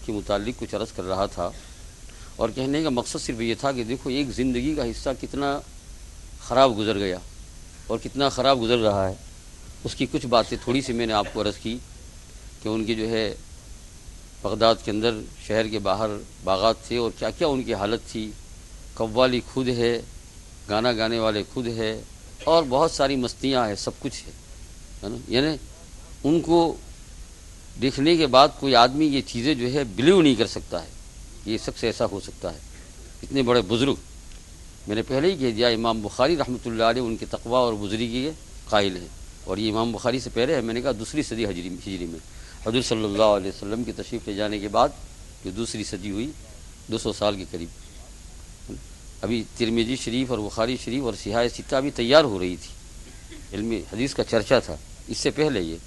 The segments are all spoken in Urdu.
کے متعلق کچھ عرض کر رہا تھا، اور کہنے کا مقصد صرف یہ تھا کہ دیکھو ایک زندگی کا حصہ کتنا خراب گزر گیا اور کتنا خراب گزر رہا ہے، اس کی کچھ باتیں تھوڑی سی میں نے آپ کو عرض کی کہ ان کی جو ہے بغداد کے اندر شہر کے باہر باغات تھے اور کیا کیا ان کی حالت تھی، قوالی خود ہے، گانا گانے والے خود ہے، اور بہت ساری مستیاں ہیں، سب کچھ ہے نا. یعنی ان کو دیکھنے کے بعد کوئی آدمی یہ چیزیں جو ہے بلیو نہیں کر سکتا ہے یہ شخص ایسا ہو سکتا ہے. اتنے بڑے بزرگ، میں نے پہلے ہی کہہ دیا امام بخاری رحمۃ اللہ علیہ ان کے تقوی اور بزرگی کے قائل ہیں، اور یہ امام بخاری سے پہلے ہے، میں نے کہا دوسری صدی ہجری میں حضور صلی اللہ علیہ وسلم کی تشریف لے جانے کے بعد جو دوسری صدی ہوئی 200 سال کے قریب. ابھی ترمذی شریف اور بخاری شریف اور صحاح ستہ بھی تیار ہو رہی تھی، علم حدیث کا چرچا تھا. اس سے پہلے یہ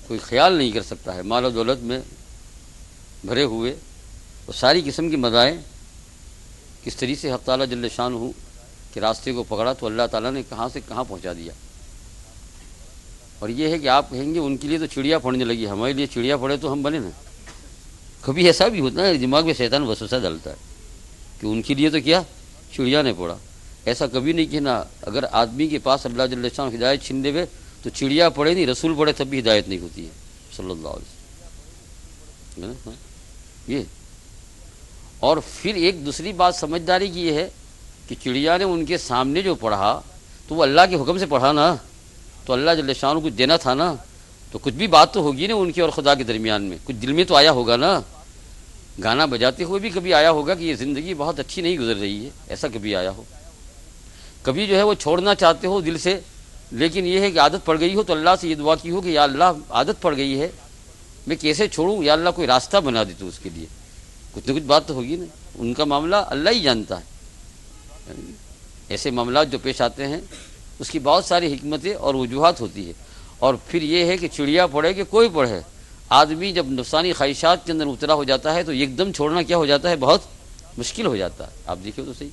کوئی خیال نہیں کر سکتا ہے، مال و دولت میں بھرے ہوئے اور ساری قسم کی مزائیں، کس طریقے سے حق تعالیٰ جل شانہ کے راستے کو پکڑا تو اللہ تعالیٰ نے کہاں سے کہاں پہنچا دیا. اور یہ ہے کہ آپ کہیں گے ان کے لیے تو چڑیا پڑنے لگی، ہمارے لیے چڑیا پڑے تو ہم بنے نا. کبھی ایسا بھی ہوتا ہے دماغ میں شیطان وسوسہ ڈالتا ہے کہ ان کے لیے تو کیا چڑیا نے پڑا. ایسا کبھی نہیں کہ نا، اگر آدمی کے پاس اللہ جل شانہ ہدایت چھین دے تو چڑیا پڑے نہیں، رسول پڑے تب بھی ہدایت نہیں ہوتی ہے صلی اللہ علیہ وسلم. یہ اور پھر ایک دوسری بات سمجھداری کی یہ ہے کہ چڑیا نے ان کے سامنے جو پڑھا تو وہ اللہ کے حکم سے پڑھا نا، تو اللہ جل شانہ کچھ دینا تھا نا، تو کچھ بھی بات تو ہوگی نا ان کے اور خدا کے درمیان میں، کچھ دل میں تو آیا ہوگا نا. گانا بجاتے ہوئے بھی کبھی آیا ہوگا کہ یہ زندگی بہت اچھی نہیں گزر رہی ہے، ایسا کبھی آیا ہو. کبھی جو ہے وہ چھوڑنا چاہتے ہو دل سے، لیکن یہ ہے کہ عادت پڑ گئی ہو تو اللہ سے یہ دعا کی ہو کہ یا اللہ عادت پڑ گئی ہے، میں کیسے چھوڑوں، یا اللہ کوئی راستہ بنا دے تو اس کے لیے. کچھ نہ کچھ بات تو ہوگی نا. ان کا معاملہ اللہ ہی جانتا ہے. ایسے معاملات جو پیش آتے ہیں اس کی بہت ساری حکمتیں اور وجوہات ہوتی ہے. اور پھر یہ ہے کہ چڑیا پڑے کہ کوئی پڑھے، آدمی جب نفسانی خواہشات کے اندر مبتلا ہو جاتا ہے تو ایک دم چھوڑنا کیا ہو جاتا ہے، بہت مشکل ہو جاتا ہے. آپ دیکھیں تو صحیح،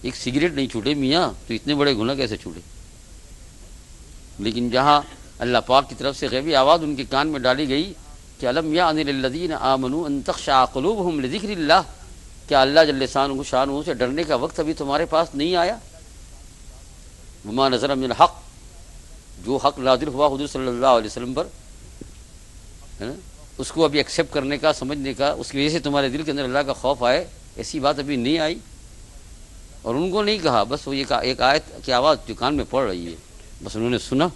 ایک سگریٹ نہیں چھوٹے میاں تو اتنے بڑے گناہ کیسے چھوٹے. لیکن جہاں اللہ پاک کی طرف سے غیبی آواز ان کے کان میں ڈالی گئی کہ الم یعن للذین آمنوا ان تخشع قلوبہم لذکر اللہ، کیا اللہ جل شانہ سے ڈرنے کا وقت ابھی تمہارے پاس نہیں آیا. وما نزل من الحق، جو حق نازل ہوا حضور صلی اللہ علیہ وسلم پر ہے نا، اس کو ابھی ایکسیپٹ کرنے کا، سمجھنے کا، اس کی وجہ سے تمہارے دل کے اندر اللہ کا خوف آئے، ایسی بات ابھی نہیں آئی. اور ان کو نہیں کہا، بس وہ ایک آیت کی آواز جو کان میں پڑ رہی ہے بس انہوں نے سنا،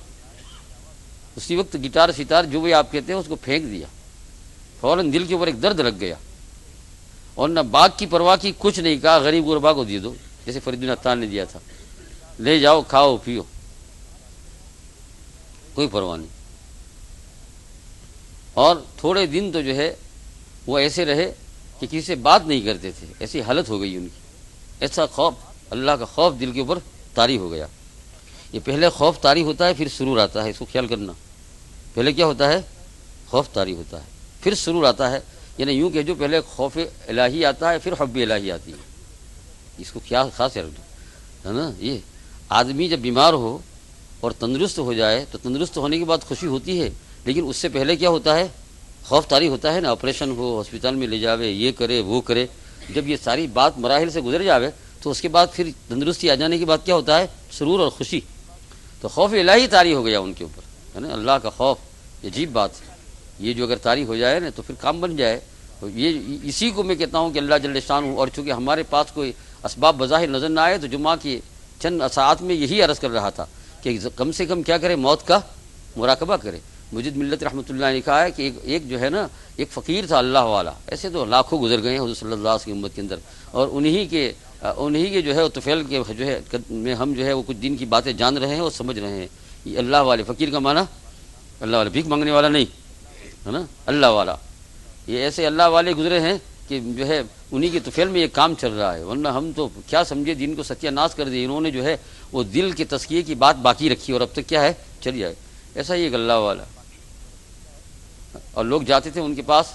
اسی وقت گٹار ستار جو بھی آپ کہتے ہیں اس کو پھینک دیا، فوراً دل کے اوپر ایک درد لگ گیا. اور نہ باغ کی پرواہ کی، کچھ نہیں کہا غریب غربا کو دے دو، جیسے فرید بن عطار نے دیا تھا، لے جاؤ کھاؤ پیو، کوئی پرواہ نہیں. اور تھوڑے دن تو جو ہے وہ ایسے رہے کہ کسی سے بات نہیں کرتے تھے، ایسی حالت ہو گئی ان کی. ایسا خوف، اللہ کا خوف دل کے اوپر طاری ہو گیا. یہ پہلے خوف طاری ہوتا ہے پھر سرور آتا ہے، اس کو خیال کرنا. پہلے کیا ہوتا ہے، خوف طاری ہوتا ہے پھر سرور آتا ہے. یعنی یوں کہ جو پہلے خوف الہی آتا ہے پھر حب الہی آتی ہے. اس کو کیا خاص ہے نا. یہ آدمی جب بیمار ہو اور تندرست ہو جائے تو تندرست ہونے کے بعد خوشی ہوتی ہے، لیکن اس سے پہلے کیا ہوتا ہے، خوف طاری ہوتا ہے نا. آپریشن ہو، ہسپتال میں لے جاوے، یہ کرے وہ کرے. جب یہ ساری بات مراحل سے گزر جاوے تو اس کے بعد پھر تندرستی آ جانے کے بعد کیا ہوتا ہے، سرور اور خوشی. تو خوف الہی طاری ہو گیا ان کے اوپر ہے نا. اللہ کا خوف یہ عجیب بات ہے. یہ جو اگر طاری ہو جائے نا تو پھر کام بن جائے. یہ اسی کو میں کہتا ہوں کہ اللہ جل شانہ، اور چونکہ ہمارے پاس کوئی اسباب بظاہر نظر نہ آئے تو جمعہ کی چند ساعات میں یہی عرض کر رہا تھا کہ کم سے کم کیا کرے، موت کا مراقبہ کرے. مجید ملت رحمۃ اللہ نے کہا ہے کہ ایک جو ہے نا ایک فقیر تھا اللہ والا، ایسے تو لاکھوں گزر گئے ہیں حضور صلی اللہ علیہ وسلم کی امت کے اندر، اور انہی کے جو ہے طفیل کے جو ہے میں ہم جو ہے وہ کچھ دین کی باتیں جان رہے ہیں اور سمجھ رہے ہیں. یہ اللہ والے، فقیر کا معنی اللہ والا، بھیک مانگنے والا نہیں ہے نا، اللہ والا. یہ ایسے اللہ والے گزرے ہیں کہ جو ہے انہی کے طفیل میں یہ کام چل رہا ہے، ورنہ ہم تو کیا سمجھے دین کو ستیہ ناش کر دیا. انہوں نے جو ہے وہ دل کے تزکیے کی بات باقی رکھی اور اب تک کیا ہے چلی آئے. ایسا ہی ایک اللہ والا. اور لوگ جاتے تھے ان کے پاس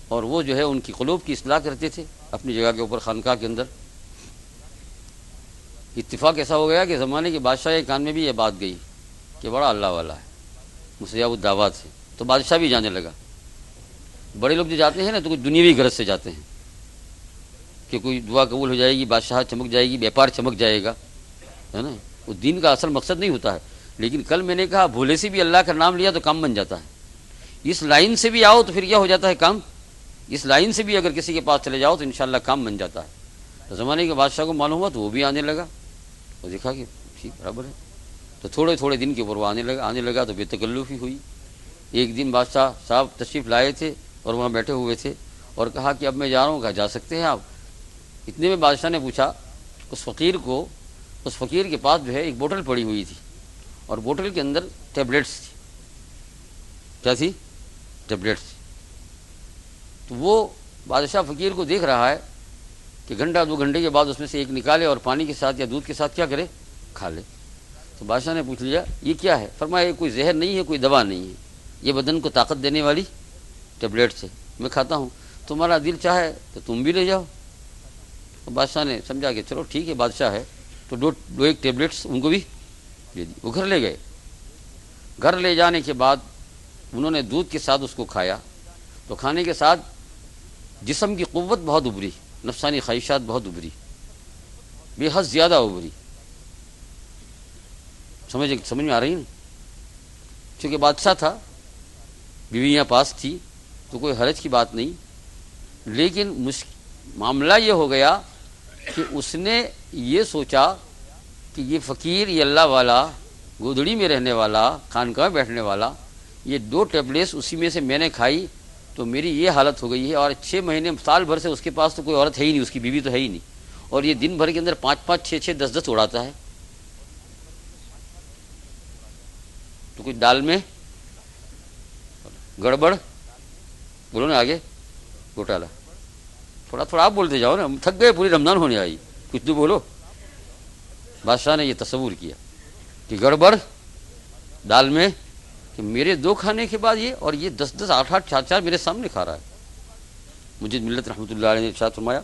اور وہ جو ہے ان کی قلوب کی اصلاح کرتے تھے اپنی جگہ کے اوپر خانقاہ کے اندر. اتفاق ایسا ہو گیا کہ زمانے کے بادشاہ کے کان میں بھی یہ بات گئی کہ بڑا اللہ والا ہے، مستجاب الدعوات ہے. تو بادشاہ بھی جانے لگا. بڑے لوگ جو جاتے ہیں نا تو کچھ دنیاوی غرض سے جاتے ہیں کہ کوئی دعا قبول ہو جائے گی، بادشاہ چمک جائے گی، بیپار چمک جائے گا، ہے نا. وہ دین کا اصل مقصد نہیں ہوتا ہے. لیکن کل میں نے کہا بھولے سے بھی اللہ کا نام لیا تو کام بن جاتا ہے. اس لائن سے بھی آؤ تو پھر کیا ہو جاتا ہے کام. اس لائن سے بھی اگر کسی کے پاس چلے جاؤ تو انشاءاللہ کام بن جاتا ہے. تو زمانے کے بادشاہ کو معلوم ہوا تو وہ بھی آنے لگا. وہ دیکھا کہ ٹھیک برابر ہے. تو تھوڑے تھوڑے دن کے اوپر وہ آنے لگا تو بے تکلفی ہوئی. ایک دن بادشاہ صاحب تشریف لائے تھے اور وہاں بیٹھے ہوئے تھے اور کہا کہ اب میں جا رہا ہوں. کہا جا سکتے ہیں آپ. اتنے میں بادشاہ نے پوچھا اس فقیر کے پاس جو ہے ایک بوتل پڑی ہوئی تھی اور بوتل کے اندر ٹیبلٹس تھی. کیا تھی؟ ٹیبلٹس. تو وہ بادشاہ فقیر کو دیکھ رہا ہے کہ گھنٹہ 2 گھنٹے کے بعد اس میں سے ایک نکالے اور پانی کے ساتھ یا دودھ کے ساتھ کیا کرے، کھا لے. تو بادشاہ نے پوچھ لیا یہ کیا ہے؟ فرمایا یہ کوئی زہر نہیں ہے، کوئی دوا نہیں ہے، یہ بدن کو طاقت دینے والی ٹیبلٹس ہے، میں کھاتا ہوں. تمہارا دل چاہے تو تم بھی لے جاؤ. تو بادشاہ نے سمجھا کہ چلو ٹھیک ہے بادشاہ ہے تو دو ایک ٹیبلٹس ان کو بھی دے دی. وہ گھر لے گئے. گھر لے جانے کے بعد انہوں نے دودھ کے ساتھ اس کو کھایا. تو کھانے کے ساتھ جسم کی قوت بہت ابھری، نفسانی خواہشات بہت ابھری، بے حد زیادہ ابھری. سمجھ میں آ رہی ہے نا. چونکہ بادشاہ تھا، بیویاں پاس تھی تو کوئی حرج کی بات نہیں. لیکن معاملہ یہ ہو گیا کہ اس نے یہ سوچا کہ یہ فقیر، یہ اللہ والا، گودڑی میں رہنے والا، خانقاہ میں بیٹھنے والا، یہ 2 ٹیبلٹس اسی میں سے میں نے کھائی تو میری یہ حالت ہو گئی ہے. اور 6 مہینے سال بھر سے اس کے پاس تو کوئی عورت ہے ہی نہیں، اس کی بیوی تو ہے ہی نہیں. اور یہ دن بھر کے اندر 5-5 6-6 10-10 اڑاتا ہے. تو کچھ دال میں گڑبڑ، بولو نا آگے، گھوٹالا. تھوڑا آپ بولتے جاؤ نا، تھک گئے، پوری رمضان ہونے آئی، کچھ تو بولو. بادشاہ نے یہ تصور کیا کہ گڑبڑ دال میں کہ میرے 2 کھانے کے بعد یہ، اور یہ 10-10 8-8 4-4 میرے سامنے کھا رہا ہے. مجھد ملت رحمۃ اللہ علیہ نے ارشاد فرمایا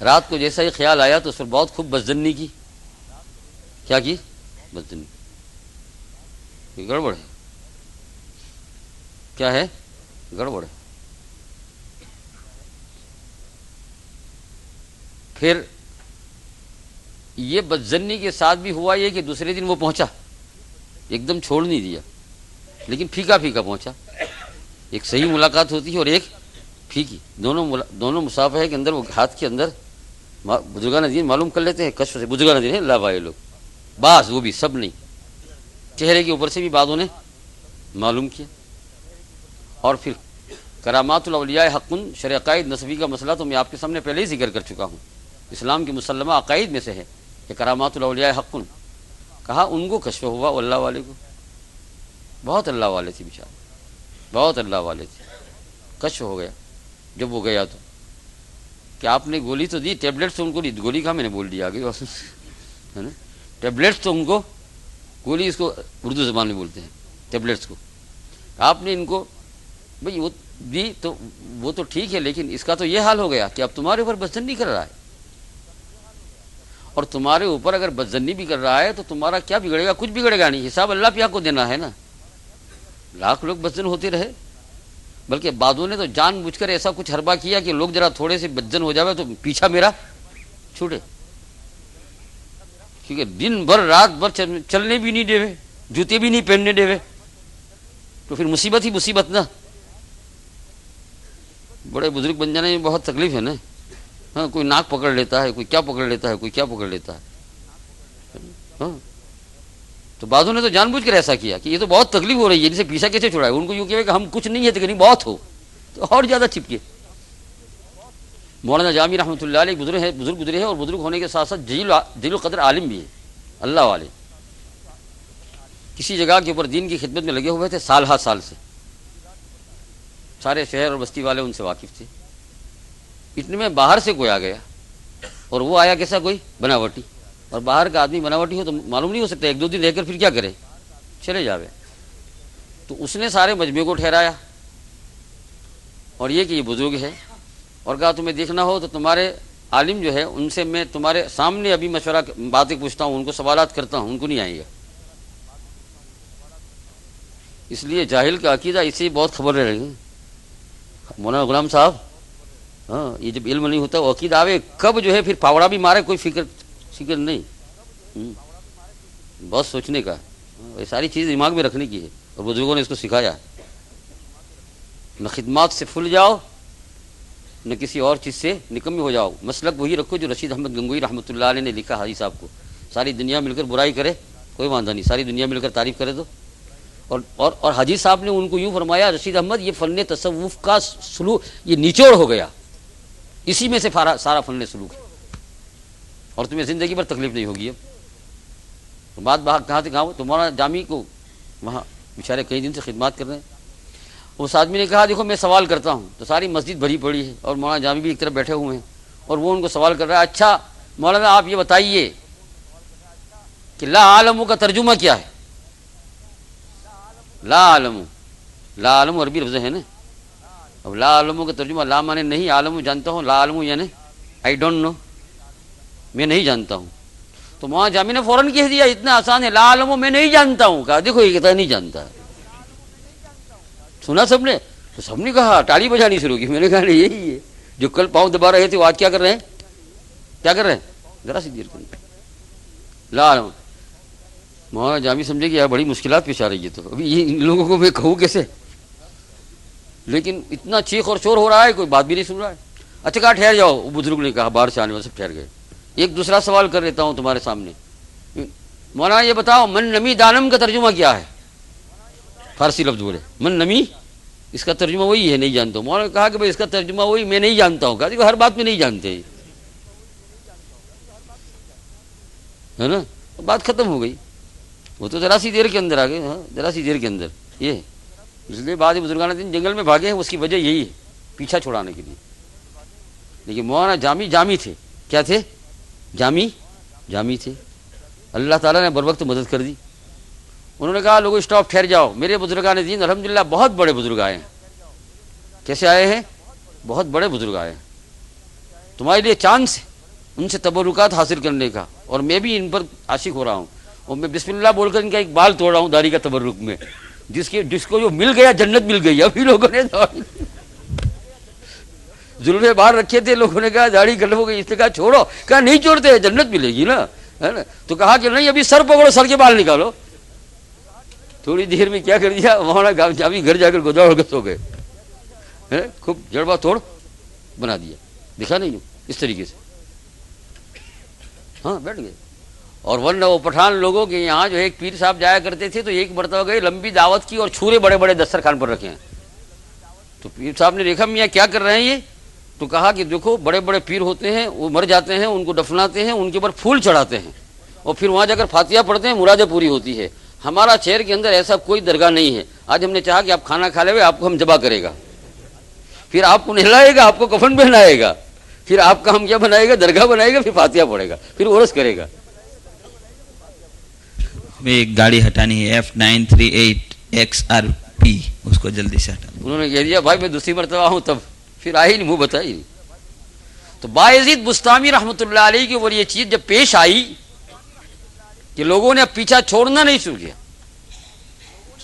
رات کو جیسا ہی خیال آیا تو اس پر بہت خوب بدظنی کی. کیا کی؟ بدظنی. یہ گڑبڑ ہے. کیا ہے؟ گڑبڑ ہے. پھر یہ بدظنی کے ساتھ بھی ہوا یہ کہ دوسرے دن وہ پہنچا، ایک دم چھوڑ نہیں دیا، لیکن پھیکا پھیکا پہنچا. ایک صحیح ملاقات ہوتی ہے اور ایک پھیکی. دونوں مصافحے کے اندر وہ ہاتھ کے اندر بزرگان دین معلوم کر لیتے ہیں کشف سے. بزرگان دین ہیں اللہ والے لوگ، بعض، وہ بھی سب نہیں، چہرے کے اوپر سے بھی بعضوں نے معلوم کیا. اور پھر کرامات الاولیاء حق، شرع عقائد نسبی کا مسئلہ تو میں آپ کے سامنے پہلے ہی ذکر کر چکا ہوں. اسلام کی مسلمہ عقائد میں سے ہے کہ کرامات الاولیاء حق. کہا ان کو کشف ہوا، اللہ والے کو. بہت اللہ والے تھے بیچارے، بہت اللہ والے تھے. کشف ہو گیا. جب وہ گیا تو کہ آپ نے گولی تو دی، ٹیبلٹس تو ان کو دی. گولی کہاں میں نے بول دیا آگے ہے نا. ٹیبلٹس تو ان کو، گولی اس کو اردو زبان میں بولتے ہیں ٹیبلٹس کو. آپ نے ان کو بھئی وہ دی تو وہ تو ٹھیک ہے، لیکن اس کا تو یہ حال ہو گیا کہ اب تمہارے اوپر بدظنی کر رہا ہے. اور تمہارے اوپر اگر بدظنی بھی کر رہا ہے تو تمہارا کیا بگڑے گا؟ کچھ بگڑے گا نہیں. حساب اللہ پہ آپ کو دینا ہے نا. لاکھ لوگ بدظن ہوتے رہے، بلکہ بعضوں نے تو جان بوجھ کر ایسا کچھ حربہ کیا کہ لوگ ذرا تھوڑے سے بدظن ہو جاوے تو پیچھا میرا چھوٹے. کیونکہ دن بھر رات بھر چلنے بھی نہیں دے، جوتے بھی نہیں پہننے دے، تو پھر مصیبت ہی مصیبت نا. بڑے بزرگ بن جانے میں بہت تکلیف ہے نا. ہاں، کوئی ناک پکڑ لیتا ہے، کوئی کیا پکڑ لیتا ہے، کوئی کیا پکڑ لیتا ہے. ہاں، تو بعضوں نے تو جان بوجھ کر ایسا کیا کہ یہ تو بہت تکلیف ہو رہی ہے، جسے پیچھا کیسے چھڑائے. ان کو یوں کہ ہم کچھ نہیں ہے تو بہت ہو، تو اور زیادہ چپکے. مولانا جامی رحمۃ اللہ علیہ بزرگ گزرے ہیں، اور بزرگ ہونے کے ساتھ ساتھ جلیل القدر عالم بھی ہے، اللہ والے. کسی جگہ کے اوپر دین کی خدمت میں لگے ہوئے تھے سال ہا سال سے. سارے شہر اور بستی والے ان سے واقف تھے. اتنے میں باہر سے کوئی آ گیا، اور وہ آیا کیسا؟ کوئی بناوٹی. اور باہر کا آدمی بناوٹی ہو تو معلوم نہیں ہو سکتا، 1-2 دن رہ کر پھر کیا کرے، چلے جاوے. تو اس نے سارے مجمع کو ٹھہرایا اور یہ کہ یہ بزرگ ہے، اور کہا تمہیں دیکھنا ہو تو تمہارے عالم جو ہے ان سے میں تمہارے سامنے ابھی مشورہ باتیں پوچھتا ہوں، ان کو سوالات کرتا ہوں، ان کو نہیں آئے گا. اس لیے جاہل کا عقیدہ اس سے بہت خبر رہے گی مولانا غلام صاحب. ہاں یہ جب علم نہیں ہوتا وہ عقیدہ آوے کب جو ہے پھر پاوڑا بھی مارے کوئی فکر نہیں. بہت سوچنے کا یہ ساری چیز دماغ میں رکھنے کی ہے اور بزرگوں نے اس کو سکھایا. نہ خدمات سے پھول جاؤ نہ کسی اور چیز سے نکمی ہو جاؤ. مسلک وہی رکھو جو رشید احمد گنگوئی رحمۃ اللہ علیہ نے لکھا حاجی صاحب کو. ساری دنیا مل کر برائی کرے کوئی واندہ نہیں, ساری دنیا مل کر تعریف کرے تو. اور حاجی صاحب نے ان کو یوں فرمایا رشید احمد یہ فن تصوف کا سلوک یہ نچوڑ ہو گیا, اسی میں سے سارا فن سلوک ہے اور تمہیں زندگی پر تکلیف نہیں ہوگی. اب بات کہاں سے کہاں ہو. تو مولانا جامی کو وہاں بیچارے کئی دن سے خدمات کر رہے ہیں. اس آدمی نے کہا دیکھو میں سوال کرتا ہوں, تو ساری مسجد بھری پڑی ہے اور مولانا جامی بھی ایک طرف بیٹھے ہوئے ہیں اور وہ ان کو سوال کر رہا ہے اچھا مولانا آپ یہ بتائیے کہ لا عالم کا ترجمہ کیا ہے. لا عالم عربی لفظ ہے نا. اب لا عالم کا ترجمہ لا مانے نہیں, عالم جانتا ہوں, لا عالم یعنی آئی ڈونٹ نو, میں نہیں جانتا ہوں. تو مولانا جامی نے فوراً کہہ دیا اتنا آسان ہے لا عالم میں نہیں جانتا ہوں. کہا دیکھو یہ کہتا نہیں جانتا. سنا سب نے, تو سب نے کہا تالی بجانی شروع کی. میں نے کہا نہیں یہی ہے جو کل پاؤں دبا رہے تھے وہ آج کیا کر رہے ہیں ذرا سی دیر کریں لا عالم. مولانا جامی سمجھے کہ یار بڑی مشکلات پیش آ رہی ہے, تو ابھی ان لوگوں کو میں کہوں کیسے. لیکن اتنا چیخ اور شور ہو رہا ہے کوئی بات بھی نہیں سن رہا ہے. اچھا کہا ٹھہر جاؤ. وہ بزرگ نے کہا باہر سے آنے والے سب ٹھہر گئے. ایک دوسرا سوال کر لیتا ہوں تمہارے سامنے. مولانا یہ بتاؤ من نمی دانم کا ترجمہ کیا ہے. فارسی لفظ بولے من نمی, اس کا ترجمہ وہی ہے نہیں جانتا ہوں. مولانا نے کہا کہ بھائی اس کا ترجمہ وہی میں نہیں جانتا ہوں. کہا دیکھو ہر بات میں نہیں جانتے ہے نا. بات ختم ہو گئی. وہ تو ذرا سی دیر کے اندر آ گئے. ہاں ذرا سی دیر کے اندر یہ اس لیے بعض بزرگان دین جنگل میں بھاگے ہیں. اس کی وجہ یہی ہے پیچھا چھڑانے کے لیے. لیکن مولانا جامی تھے. کیا تھے؟ جامی تھے. اللہ تعالیٰ نے بر وقت مدد کر دی. انہوں نے کہا لوگوں اسٹاپ ٹھہر جاؤ. میرے بزرگان دین الحمدللہ بہت بڑے بزرگ آئے ہیں. کیسے آئے ہیں؟ بہت بڑے بزرگ آئے ہیں. تمہارے لیے چانس ہے ان سے تبرکات حاصل کرنے کا, اور میں بھی ان پر عاشق ہو رہا ہوں. اور میں بسم اللہ بول کر ان کا ایک بال توڑ رہا ہوں داڑھی کا تبرک میں. جس کو جو مل گیا جنت مل گئی. ابھی لوگوں نے زلفے باہر رکھے تھے, لوگوں نے کہا داڑھی کٹ ہو گئی. اس نے کہا چھوڑو. کہا نہیں چھوڑتے جنت ملے گی نا, ہے نا. تو کہا کہ نہیں ابھی سر پکڑو, سر کے بال نکالو. تھوڑی دیر میں کیا کر دیا مولانا جامی گھر جا کر گدا اڑ کر سو گئے. خوب جڑوا توڑ بنا دیا. دکھا نہیں اس طریقے سے. ہاں بیٹھ گئے. اور ورنہ وہ پٹھان لوگوں کے یہاں جو ایک پیر صاحب جایا کرتے تھے تو ایک مرتبہ گئے لمبی دعوت کی اور چھورے بڑے بڑے دسترخوان پر رکھے ہیں. تو پیر صاحب نے دیکھا میاں کیا کر رہے ہیں یہ. تو کہا کہ دیکھو بڑے بڑے پیر ہوتے ہیں وہ مر جاتے ہیں, ان کو دفناتے ہیں, ان کے اوپر پھول چڑھاتے ہیں اور پھر وہاں جا کر فاتحہ پڑھتے ہیں, مرادیں پوری ہوتی ہے. ہمارا شہر کے اندر ایسا کوئی درگاہ نہیں ہے. آج ہم نے چاہا کہ آپ کھانا کھا لے, آپ کو ہم ذبح کرے گا, پھر آپ کو نہلائے گا, آپ کو کفن پہنائے گا, پھر آپ کا ہم کیا بنائے گا, درگاہ بنائے گا, پھر فاتحہ پڑھے گا, پھر عرس کرے گا. ایک گاڑی ہٹانی ہے F938XRP, اس کو جلدی سے ہٹا. انہوں نے کہہ دیا بھائی میں دوسری مرتبہ ہوں, تب پھر آئی نہیں, منہ بتائی نہیں. تو بایزید بستامی رحمۃ اللہ علیہ کی وہ یہ چیز جب پیش آئی کہ لوگوں نے اب پیچھا چھوڑنا نہیں شروع کیا,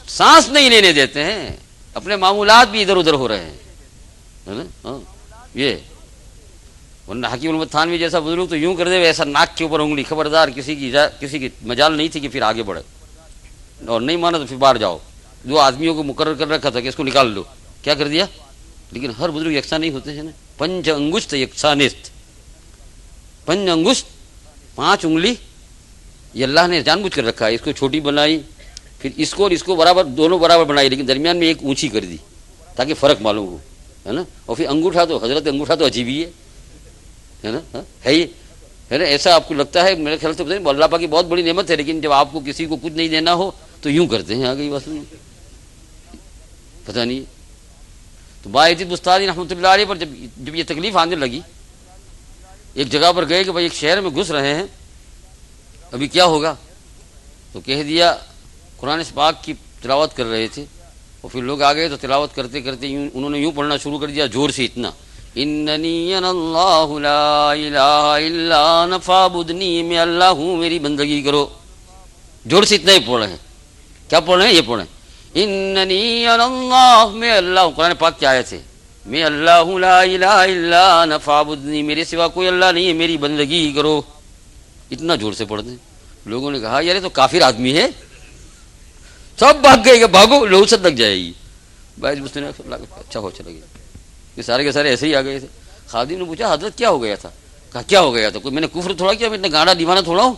سانس نہیں لینے دیتے ہیں, اپنے معمولات بھی ادھر ادھر ہو رہے ہیں. یہ ورنہ حکیم محمد تھانوی جیسا بزرگ تو یوں کر دے ایسا ناک کے اوپر انگلی, خبردار کسی کی مجال نہیں تھی کہ پھر آگے بڑھے, اور نہیں مانا تو پھر باہر جاؤ. دو آدمیوں کو مقرر کر رکھا تھا کہ اس کو نکال لو, کیا کر دیا. لیکن ہر بزرگ یکساں نہیں ہوتے ہیں نا. پنج انگشت یکسانست, پنج انگشت 5 انگلی یہ اللہ نے جان بوجھ کر رکھا ہے. اس کو چھوٹی بنائی, پھر اس کو اور اس کو برابر دونوں برابر بنائی, لیکن درمیان میں ایک اونچی کر دی تاکہ فرق معلوم ہو, ہے نا. اور پھر انگوٹھا تو حضرت انگوٹھا تو عجیب ہی ہے نا, ہے یہ, ہے نا. ایسا آپ کو لگتا ہے, میرے خیال سے اللہ پاک کی بہت بڑی نعمت ہے, لیکن جب آپ کو کسی کو کچھ نہیں دینا ہو تو یوں کرتے ہیں. آگے بس پتہ نہیں. تو بایزید بستانی رحمۃ اللہ علیہ پر جب یہ تکلیف آنے لگی, ایک جگہ پر گئے کہ بھائی ایک شہر میں گھس رہے ہیں, ابھی کیا ہوگا. تو کہہ دیا, قرآن پاک کی تلاوت کر رہے تھے اور پھر لوگ آ گئے تو تلاوت کرتے کرتے انہوں نے یوں پڑھنا شروع کر دیا زور سے اتنا, اننی انا اللہ لا الہ الا انا فاعبدنی, میں اللہ ہوں میری بندگی کرو. زور سے اتنا ہی پڑھ رہے ہیں. کیا پڑھ رہے ہیں؟ یہ پڑھ رہے ہیں اننی انا اللہ، میں اللہ ہوں. قرآن پاک کی آیت ہے، میں اللہ ہوں، لا الہ الا انا فاعبدنی، میرے سوا کوئی اللہ نہیں ہے، میری بندگی کرو. اتنا زور سے پڑھتے ہیں. لوگوں نے کہا یار یہ تو کافر آدمی ہے. سب بھاگ گئے کہ بھاگو لوثت لگ جائے گی. بھائی اس نے اچھا ہو چلا گیا. یہ سارے کے سارے ایسے ہی آ گئے تھے. خادم نے پوچھا حضرت کیا ہو گیا تھا؟ کہا کیا ہو گیا تھا؟ کوئی میں نے کفر تھوڑا کیا، میں اتنا گاڑا دیوانہ تھوڑا ہوں.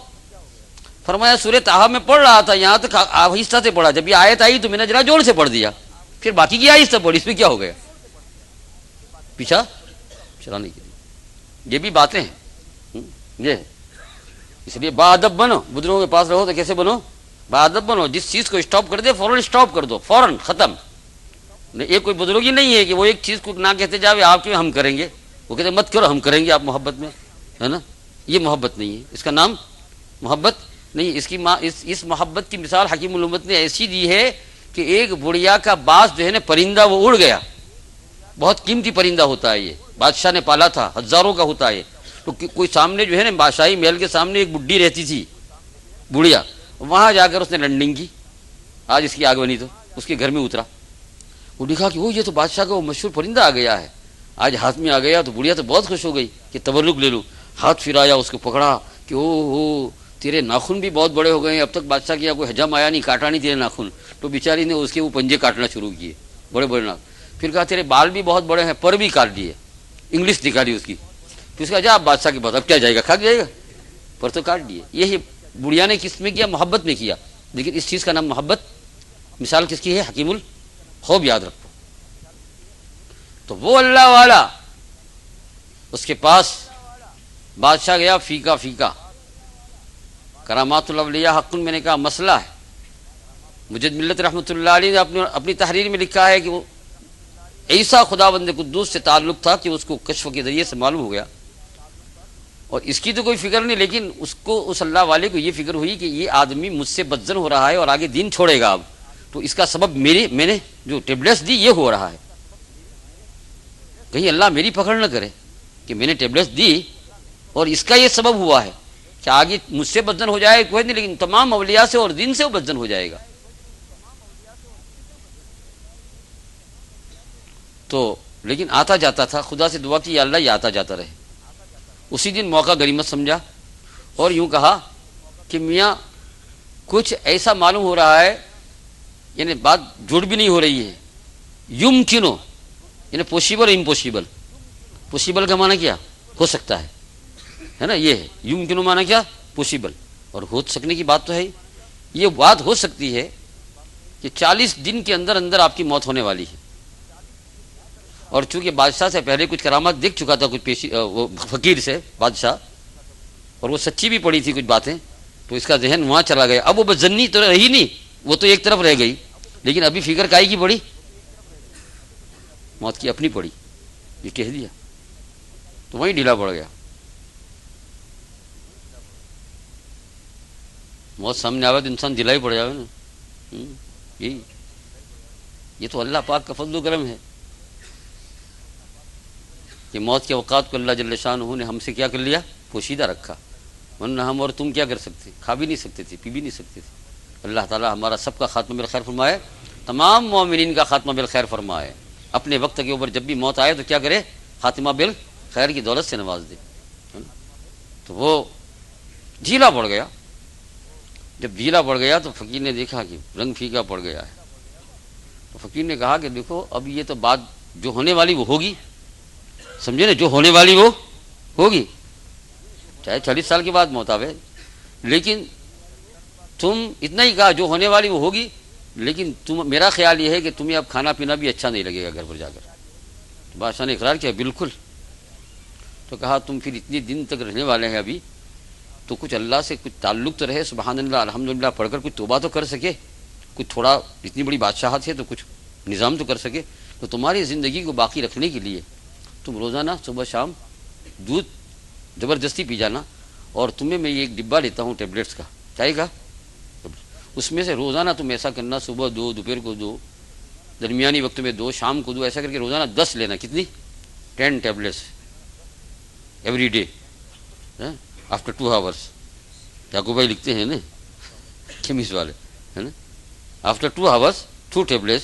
فرمایا سورہ طٰہٰ میں پڑھ رہا تھا، یہاں تک آہستہ سے پڑھا، جب یہ آیت آئی تو میں نے ذرا زور سے پڑھ دیا، پھر باقی کی آہستہ پڑھی، اس میں کیا ہو گیا؟ پیچھا چلانے کے لیے. یہ بھی باتیں ہیں. یہ اس لیے باادب بنو، بزرگوں کے پاس رہو تو کیسے بنو؟ باادب بنو. جس چیز کو اسٹاپ کر دے فوراً اسٹاپ کر دو، فوراً ختم. یہ کوئی بزرگی نہیں ہے کہ وہ ایک چیز کو نہ کہتے جاوے آپ کے ہم کریں گے، وہ کہتے مت کرو ہم کریں گے آپ محبت میں، ہے نا. یہ محبت نہیں ہے، اس کا نام محبت نہیں. اس محبت کی مثال حکیم الامت نے ایسی دی ہے کہ ایک بڑھیا کا باز جو ہے نا پرندہ وہ اڑ گیا. بہت قیمتی پرندہ ہوتا ہے یہ، بادشاہ نے پالا تھا، ہزاروں کا ہوتا ہے. تو کوئی سامنے جو ہے نا بادشاہی محل کے سامنے ایک بڈھی رہتی تھی بڑھیا، وہاں جا کر اس نے لینڈنگ کی. آج اس کی آگ بنی تو اس کے گھر میں اترا. وہ دیکھا کہ وہ یہ تو بادشاہ کا وہ مشہور پرندہ آ گیا ہے، آج ہاتھ میں آ گیا. تو بڑھیا تو بہت خوش ہو گئی کہ تبرک لے لوں. ہاتھ پھرایا، اس کو پکڑا کہ او تیرے ناخن بھی بہت بڑے ہو گئے ہیں، اب تک بادشاہ کیا کوئی حجم آیا نہیں، کاٹا نہیں تیرے ناخن. تو بیچاری نے اس کے وہ پنجے کاٹنا شروع کیے، بڑے بڑے ناخن. پھر کہا تیرے بال بھی بہت بڑے ہیں، پر بھی کاٹ دیے، انگلش نکالی اس کی. پھر اس کا جا بادشاہ کے پاس، اب کیا جائے گا، کھا جائے گا، پر تو کاٹ دیے. یہی بڑھیا نے کس میں کیا؟ محبت میں کیا. لیکن اس چیز کا نام محبت. مثال کس کی ہے؟ حکیم الخوب. یاد رکھو. تو وہ اللہ والا، اس کے پاس بادشاہ گیا، فیکا فیکا. کرامات الاولیاء حق. میں نے کہا مسئلہ ہے. مجد ملت رحمۃ اللہ علیہ نے اپنی تحریر میں لکھا ہے کہ وہ ایسا خدا بند قدوس سے تعلق تھا کہ اس کو کشف کے ذریعے سے معلوم ہو گیا. اور اس کی تو کوئی فکر نہیں، لیکن اس کو، اس اللہ والے کو یہ فکر ہوئی کہ یہ آدمی مجھ سے بدزن ہو رہا ہے اور آگے دین چھوڑے گا اب، تو اس کا سبب میں نے جو ٹیبلیٹس دی یہ ہو رہا ہے. کہیں اللہ میری پکڑ نہ کرے کہ میں نے ٹیبلیٹس دی اور اس کا یہ سبب ہوا ہے کہ آگے مجھ سے بدزن ہو جائے کوئی نہیں، لیکن تمام اولیاء سے اور دین سے وہ بدزن ہو جائے گا. تو لیکن آتا جاتا تھا. خدا سے دعا کی یا اللہ یہ آتا جاتا رہے. اسی دن موقع غنیمت سمجھا اور یوں کہا کہ میاں کچھ ایسا معلوم ہو رہا ہے، یعنی بات جھوٹ بھی نہیں ہو رہی ہے. یمکنو یعنی پوسیبل امپوسیبل. پوسیبل کا معنی کیا؟ ہو سکتا ہے نا. یہ ہے یمکنو معنی کیا؟ پوسیبل. اور ہو سکنے کی بات تو ہے. یہ بات ہو سکتی ہے کہ 40 دن کے اندر اندر آپ کی موت ہونے والی ہے. اور چونکہ بادشاہ سے پہلے کچھ کرامات دیکھ چکا تھا، کچھ وہ فقیر سے بادشاہ، اور وہ سچی بھی پڑی تھی کچھ باتیں، تو اس کا ذہن وہاں چلا گیا. اب وہ بزنی تو رہی نہیں، وہ تو ایک طرف رہ گئی، لیکن ابھی فکر کائی کی پڑی؟ موت کی اپنی پڑی. یہ کہہ دیا تو وہیں ڈھیلا پڑ گیا. موت سامنے آوے تو انسان ڈھیلا ہی پڑ جاوے نا. یہ تو اللہ پاک کا فضل و کرم ہے کہ موت کے اوقات کو اللہ جل شانہ نے ہم سے کیا کر لیا؟ پوشیدہ رکھا. ورنہ ہم اور تم کیا کر سکتے؟ کھا بھی نہیں سکتے تھے، پی بھی نہیں سکتے تھے. اللہ تعالیٰ ہمارا سب کا خاتمہ بالخیر فرمائے، تمام مومنین کا خاتمہ بالخیر فرمائے. اپنے وقت کے اوپر جب بھی موت آئے تو کیا کرے؟ خاتمہ بالخیر کی دولت سے نواز دے. تو وہ ڈھیلا پڑ گیا. جب ڈھیلا پڑ گیا تو فقیر نے دیکھا کہ رنگ پھیکا پڑ گیا ہے. تو فقیر نے کہا کہ دیکھو اب یہ تو بات جو ہونے والی وہ ہوگی، سمجھے نا، جو ہونے والی وہ ہوگی، چاہے 40 سال کے بعد موت آوے. لیکن تم اتنا ہی کہا جو ہونے والی وہ ہوگی، لیکن میرا خیال یہ ہے کہ تمہیں اب کھانا پینا بھی اچھا نہیں لگے گا گھر پر جا کر. بادشاہ نے اقرار کیا بالکل. تو کہا تم پھر اتنے دن تک رہنے والے ہیں ابھی، تو کچھ اللہ سے کچھ تعلق تو رہے، سبحان اللہ الحمدللہ پڑھ کر کچھ توبہ تو کر سکے، کچھ تھوڑا، اتنی بڑی بادشاہت ہے تو کچھ نظام تو کر سکے. تو تمہاری زندگی کو باقی رکھنے کے لیے تم روزانہ صبح شام دودھ زبردستی پی جانا، اور تمہیں میں یہ ایک ڈبہ لیتا ہوں ٹیبلیٹس کا، چاہے گا، اس میں سے روزانہ تم ایسا کرنا، صبح 2، دوپہر کو 2، درمیانی وقت میں 2، شام کو 2، ایسا کر کے روزانہ 10 لینا. کتنی؟ 10 tablets every day after 2 hours. Yakub بھائی لکھتے ہیں نا، کیمسٹ والے، ہے نا، after 2 hours 2 tablets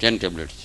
10 tablets,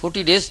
40 days,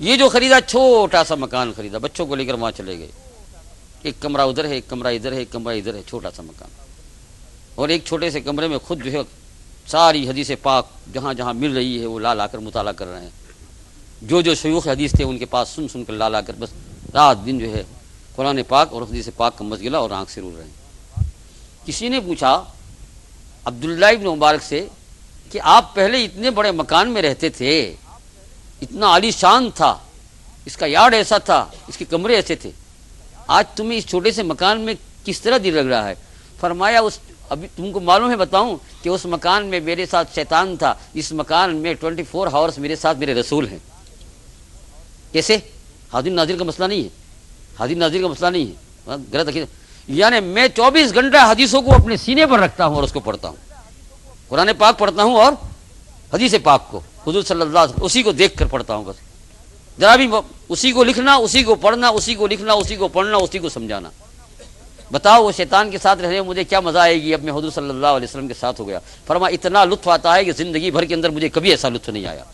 یہ جو خریدا چھوٹا سا مکان خریدا، بچوں کو لے کر وہاں چلے گئے، ایک کمرہ ادھر ہے، ایک کمرہ ادھر ہے، ایک کمرہ ادھر ہے، چھوٹا سا مکان، اور ایک چھوٹے سے کمرے میں خود جو ہے ساری حدیث پاک جہاں جہاں مل رہی ہے وہ لا کر مطالعہ کر رہے ہیں، جو شیوخ حدیث تھے ان کے پاس سن کر لا کر بس رات دن جو ہے قرآن پاک اور حدیث پاک کا مشغلہ اور آنکھ سے رو رہے ہیں۔ کسی نے پوچھا عبداللہ ابن مبارک سے کہ آپ پہلے اتنے بڑے مکان میں رہتے تھے، اتنا عالی شان تھا، اس کا یارڈ ایسا تھا، اس کے کمرے ایسے تھے، آج تمہیں اس چھوٹے سے مکان میں کس طرح دل لگ رہا ہے؟ فرمایا ابھی تم کو معلوم ہے بتاؤں کہ اس مکان میں میرے ساتھ شیطان تھا، اس مکان میں 24 آورس میرے ساتھ میرے رسول ہیں۔ کیسے؟ حاضر ناظر کا مسئلہ نہیں ہے، حاضر ناظر کا مسئلہ نہیں ہے، غلط عقیدہ، یعنی میں 24 گھنٹہ حدیثوں کو اپنے سینے پر رکھتا ہوں اور اس کو پڑھتا ہوں، قرآن پاک پڑھتا ہوں اور حدیث پاک کو حضور صلی اللہ علیہ وسلم اسی کو دیکھ کر پڑھتا ہوں، بس ذرا بھی اسی کو لکھنا، اسی کو پڑھنا، اسی کو لکھنا، اسی کو پڑھنا، اسی کو سمجھانا۔ بتاؤ وہ شیطان کے ساتھ رہنے میں مجھے کیا مزہ آئے گی، اب میں حضور صلی اللہ علیہ وسلم کے ساتھ ہو گیا۔ فرمایا اتنا لطف آتا ہے کہ زندگی بھر کے اندر مجھے کبھی ایسا لطف نہیں آیا۔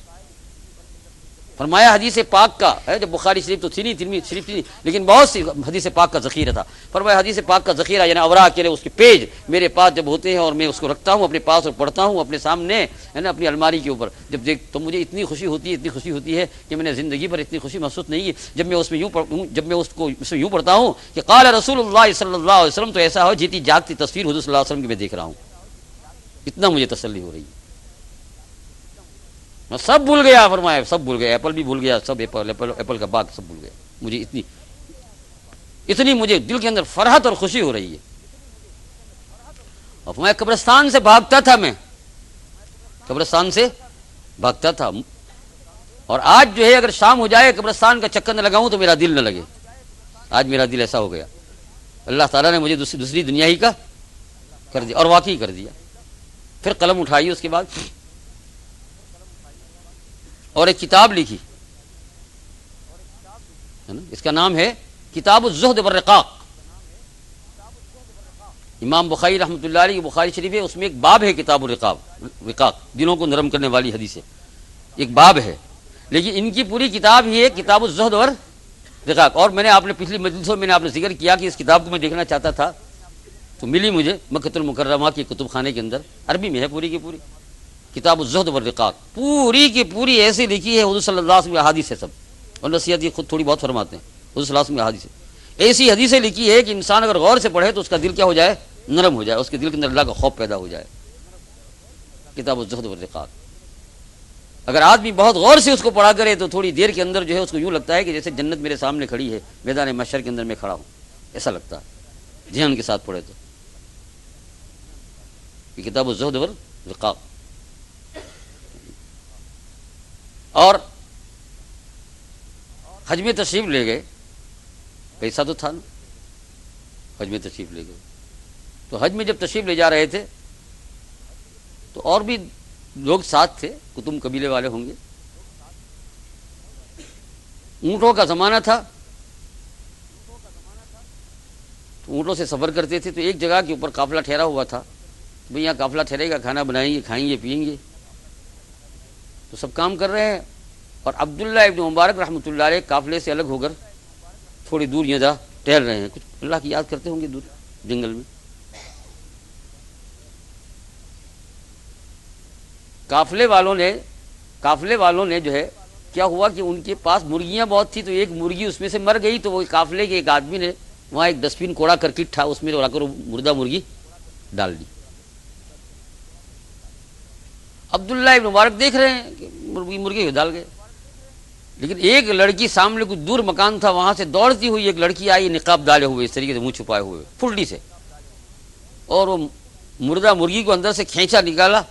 فرمایا حدیث پاک کا ہے، جب بخاری شریف تو تھی نہیں، ترمذی شریف تھی، لیکن بہت سی حدیث پاک کا ذخیرہ تھا۔ فرمایا حدیث پاک کا ذخیرہ یعنی اوراق کے اس کے پیج میرے پاس جب ہوتے ہیں اور میں اس کو رکھتا ہوں اپنے پاس اور پڑھتا ہوں اپنے سامنے ہے نا، اپنی الماری کے اوپر، جب دیکھ تو مجھے اتنی خوشی ہوتی ہے کہ میں نے زندگی بھر اتنی خوشی محسوس نہیں کی جب میں اس میں یوں پڑھتا ہوں کہ قال رسول اللہ صلی اللہ علیہ وسلم، تو ایسا ہو جیتی جاگتی تصویر حضور صلی اللہ علیہ وسلم کی میں دیکھ رہا ہوں، اتنا مجھے تسلی ہو رہی ہے۔ میں سب بھول گیا، فرمایا سب بھول گیا، ایپل بھی بھول گیا، سب ایپل کا باغ سب بھول گیا، مجھے اتنی مجھے دل کے اندر فرحت اور خوشی ہو رہی ہے۔ اور میں قبرستان سے بھاگتا تھا، میں قبرستان سے بھاگتا تھا، اور آج جو ہے اگر شام ہو جائے قبرستان کا چکر نہ لگاؤں تو میرا دل نہ لگے، آج میرا دل ایسا ہو گیا، اللہ تعالیٰ نے مجھے دوسری دنیا ہی کا کر دیا، اور واقعی کر دیا۔ پھر قلم اٹھائی اس کے بعد اور ایک کتاب لکھی ہے نا، اس کا نام ہے کتاب الزہد والرقاق۔ امام بخاری رحمۃ اللہ علیہ کی بخاری شریف ہے، اس میں ایک باب ہے کتاب الرقاق، دلوں کو نرم کرنے والی حدیث ہے، ایک باب ہے، لیکن ان کی پوری کتاب ہی ہے کتاب الزہد والرقاق۔ اور میں نے آپ نے پچھلی مجلسوں میں آپ نے ذکر کیا کہ اس کتاب کو میں دیکھنا چاہتا تھا تو ملی مجھے مکۃ المکرمہ کے کتب خانے کے اندر، عربی میں ہے پوری کی پوری کتاب الزہد والرقاق، پوری کی پوری ایسی لکھی ہے، حضور صلی اللہ علیہ وسلم کی احادیث ہے سب، اور نصیحت یہ خود تھوڑی بہت فرماتے ہیں، حضور صلی اللہ علیہ وسلم کی احادیث ہے، ایسی حدیثیں لکھی ہے کہ انسان اگر غور سے پڑھے تو اس کا دل کیا ہو جائے، نرم ہو جائے، اس کے دل کے اندر اللہ کا خوف پیدا ہو جائے۔ کتاب الزہد والرقاق اگر آدمی بہت غور سے اس کو پڑھا کرے تو تھوڑی دیر کے اندر جو ہے اس کو یوں لگتا ہے کہ جیسے جنت میرے سامنے کھڑی ہے، میدان محشر کے اندر میں کھڑا ہوں، ایسا لگتا ہے ذہن کے ساتھ پڑھے تو۔ یہ کتاب الزہد والرقاق۔ اور حج میں تشریف لے گئے، پیسہ تو تھا نا، حج میں تشریف لے گئے، تو حج میں جب تشریف لے جا رہے تھے تو اور بھی لوگ ساتھ تھے، کتم قبیلے والے ہوں گے، اونٹوں کا زمانہ تھا، تو اونٹوں سے سفر کرتے تھے، تو ایک جگہ کے اوپر قافلہ ٹھہرا ہوا تھا، بھئی یہاں قافلہ ٹھہرے گا، کھانا بنائیں گے، کھائیں گے، پیئیں گے، تو سب کام کر رہے ہیں، اور عبداللہ ابن مبارک رحمۃ اللہ علیہ قافلے سے الگ ہو کر تھوڑی دور یہاں ٹہل رہے ہیں، کچھ اللہ کی یاد کرتے ہوں گے دور جنگل میں۔ قافلے والوں نے جو ہے کیا ہوا کہ ان کے پاس مرغیاں بہت تھی، تو ایک مرغی اس میں سے مر گئی، تو وہ قافلے کے ایک آدمی نے وہاں ایک ڈسٹ بن کوڑا کرکٹ تھا، اس میں اڑا کر مردہ مرغی ڈال دی۔ عبداللہ ابن مبارک دیکھ رہے ہیں کہ مرغی ڈال گئے، لیکن ایک لڑکی سامنے کچھ دور مکان تھا، وہاں سے دوڑتی ہوئی ایک لڑکی آئی، نقاب ڈالے ہوئے، اس طریقے سے منہ چھپائے ہوئے پھلڈی سے، اور وہ مردہ مرغی کو اندر سے کھینچا نکالا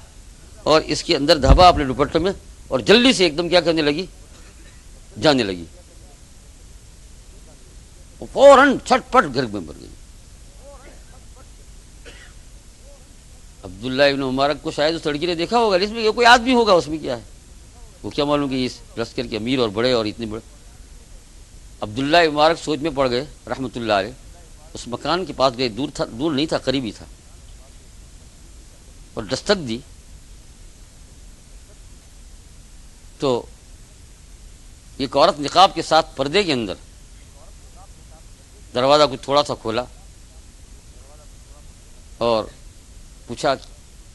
اور اس کے اندر دھبا اپنے دوپٹے میں، اور جلدی سے ایک دم کیا کرنے لگی، جانے لگی، وہ فوراً چھٹ پٹ گھر میں مر گئی۔ عبداللہ ابن مبارک کو شاید اس لڑکی نے دیکھا ہوگا، اس میں کوئی آدمی ہوگا، اس میں کیا ہے، وہ کیا معلوم کہ اس لشکر کے امیر اور بڑے اور اتنے بڑے۔ عبداللہ ابن مبارک سوچ میں پڑ گئے رحمۃ اللہ علیہ، اس مکان کے پاس گئے، دور نہیں تھا، قریبی تھا، اور دستک دی تو ایک عورت نقاب کے ساتھ پردے کے اندر دروازہ کو تھوڑا سا کھولا اور پوچھا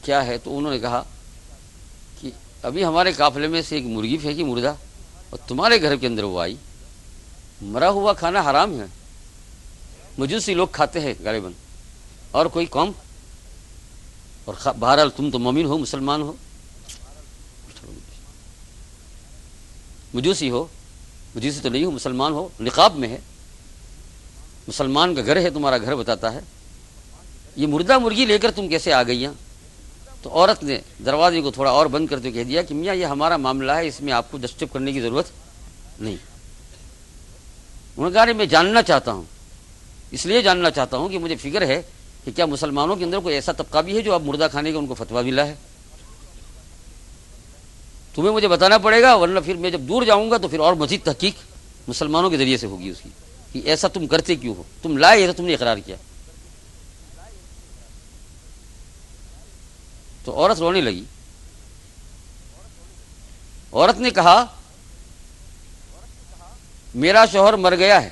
کیا ہے، تو انہوں نے کہا کہ ابھی ہمارے قافلے میں سے ایک مرغی پھینکی مردہ، اور تمہارے گھر کے اندر وہ آئی۔ مرا ہوا کھانا حرام ہے، مجوسی لوگ کھاتے ہیں غالباً، اور کوئی قوم، اور بہرحال تم تو مومن ہو، مسلمان ہو، مجوسی ہو، مجوسی تو نہیں ہو، مسلمان ہو، نقاب میں ہے، مسلمان کا گھر ہے، تمہارا گھر بتاتا ہے، یہ مردہ مرغی لے کر تم کیسے آ گئی ہیں؟ تو عورت نے دروازے کو تھوڑا اور بند کرتے کہہ دیا کہ میاں یہ ہمارا معاملہ ہے، اس میں آپ کو ڈسٹرب کرنے کی ضرورت نہیں۔ انہوں نے کہا میں جاننا چاہتا ہوں، اس لیے جاننا چاہتا ہوں کہ مجھے فکر ہے کہ کیا مسلمانوں کے اندر کوئی ایسا طبقہ بھی ہے جو اب مردہ کھانے کا ان کو فتویٰ ملا ہے؟ تمہیں مجھے بتانا پڑے گا، ورنہ پھر میں جب دور جاؤں گا تو پھر اور مزید تحقیق مسلمانوں کے ذریعے سے ہوگی اس کی کہ ایسا تم کرتے کیوں ہو، تم لائے یہ تو تم نے اقرار کیا۔ تو عورت رونے لگی۔ عورت نے کہا میرا شوہر مر گیا ہے،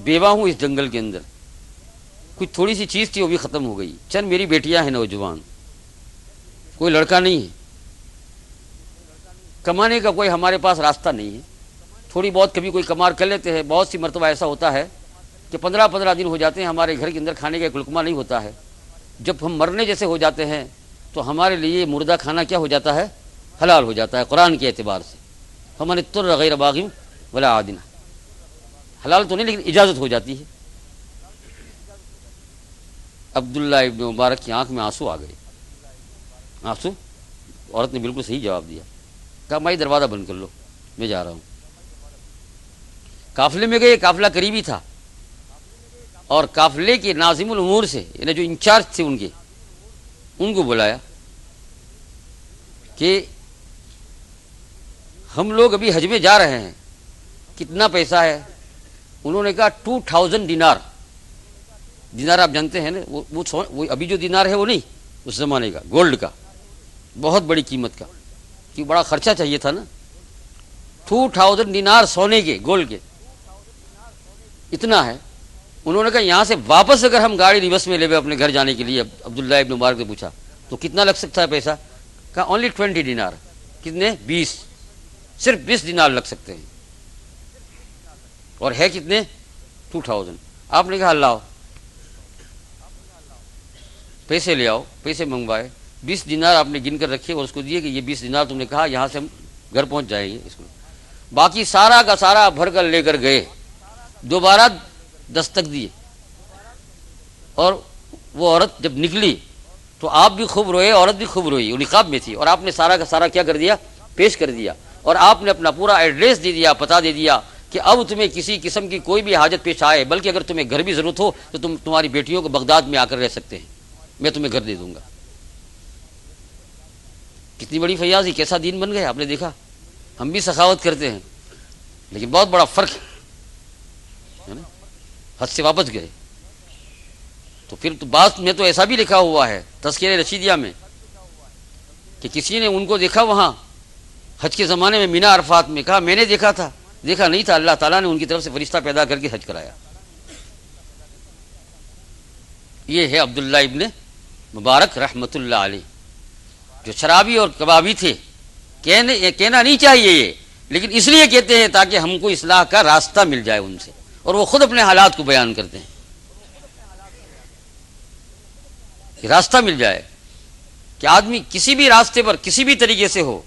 بیوہ ہوں اس جنگل کے اندر، کچھ تھوڑی سی چیز تھی وہ بھی ختم ہو گئی، چند میری بیٹیاں ہیں نوجوان، کوئی لڑکا نہیں ہے، کمانے کا کوئی ہمارے پاس راستہ نہیں ہے، تھوڑی بہت کبھی کوئی کمار کر لیتے ہیں، بہت سی مرتبہ ایسا ہوتا ہے کہ 15 دن ہو جاتے ہیں ہمارے گھر کے اندر کھانے کا ایک لقمہ نہیں ہوتا ہے، جب ہم مرنے جیسے ہو جاتے ہیں تو ہمارے لیے مردہ کھانا کیا ہو جاتا ہے؟ حلال ہو جاتا ہے قرآن کے اعتبار سے، فمن اضطر غیر باغ ولا عاد، حلال تو نہیں لیکن اجازت ہو جاتی ہے۔ عبداللہ ابن مبارک کی آنکھ میں آنسو آ گئے، آنسو۔ عورت نے بالکل صحیح جواب دیا، کہا مائی دروازہ بند کر لو، میں جا رہا ہوں۔ قافلے میں گئے، قافلہ قریبی تھا، اور قافلے کے ناظم الامور سے، یعنی جو انچارج تھے ان کو بلایا کہ ہم لوگ ابھی حج میں جا رہے ہیں، کتنا پیسہ ہے؟ انہوں نے کہا 2000 دینار۔ دینار آپ جانتے ہیں نا، وہ ابھی جو دینار ہے وہ نہیں، اس زمانے کا گولڈ کا، بہت بڑی قیمت کا، کہ بڑا خرچہ چاہیے تھا نا، 2000 دینار سونے کے، گولڈ کے، اتنا ہے۔ انہوں نے کہا یہاں سے واپس اگر ہم گاڑی ریورس میں لے گئے اپنے گھر جانے کے لیے، عبداللہ ابن مبارک نے پوچھا تو کتنا لگ سکتا ہے پیسہ؟ کہا اونلی 20 دینار۔ کتنے؟ 20، صرف 20 دینار لگ سکتے ہیں، اور ہے کتنے؟ 2000۔ آپ نے کہا لاؤ پیسے لے آؤ، پیسے منگوائے، 20 دینار آپ نے گن کر رکھے اور اس کو دیے کہ یہ 20 دینار تم نے کہا یہاں سے ہم گھر پہنچ جائیں گے، اس کو باقی سارا کا سارا بھر کر لے کر گئے، دوبارہ دستک دیے، اور وہ عورت جب نکلی تو آپ بھی خوب روئے، عورت بھی خوب روئی، وہ نقاب میں تھی، اور آپ نے سارا کا سارا کیا کر دیا؟ پیش کر دیا، اور آپ نے اپنا پورا ایڈریس دے دیا، پتہ دے دیا کہ اب تمہیں کسی قسم کی کوئی بھی حاجت پیش آئے، بلکہ اگر تمہیں گھر بھی ضرورت ہو تو تمہاری بیٹیوں کو بغداد میں آ کر رہ سکتے ہیں، میں تمہیں گھر دے دوں گا۔ کتنی بڑی فیاضی، کیسا دین بن گیا، آپ نے دیکھا۔ ہم بھی سخاوت کرتے ہیں لیکن بہت بڑا فرق ہے نا، حد سے واپس گئے۔ تو پھر تو بات میں تو ایسا بھی لکھا ہوا ہے تذکرہ رشیدیہ میں کہ کسی نے ان کو دیکھا وہاں حج کے زمانے میں مینا عرفات میں، کہا میں نے دیکھا تھا، دیکھا نہیں تھا، اللہ تعالیٰ نے ان کی طرف سے فرشتہ پیدا کر کے حج کرایا۔ یہ ہے عبداللہ ابن مبارک رحمۃ اللہ علیہ، جو شرابی اور کبابی تھے۔ کہنا نہیں چاہیے یہ، لیکن اس لیے کہتے ہیں تاکہ ہم کو اصلاح کا راستہ مل جائے ان سے، اور وہ خود اپنے حالات کو بیان کرتے ہیں کہ راستہ مل جائے، کہ آدمی کسی بھی راستے پر کسی بھی طریقے سے ہو،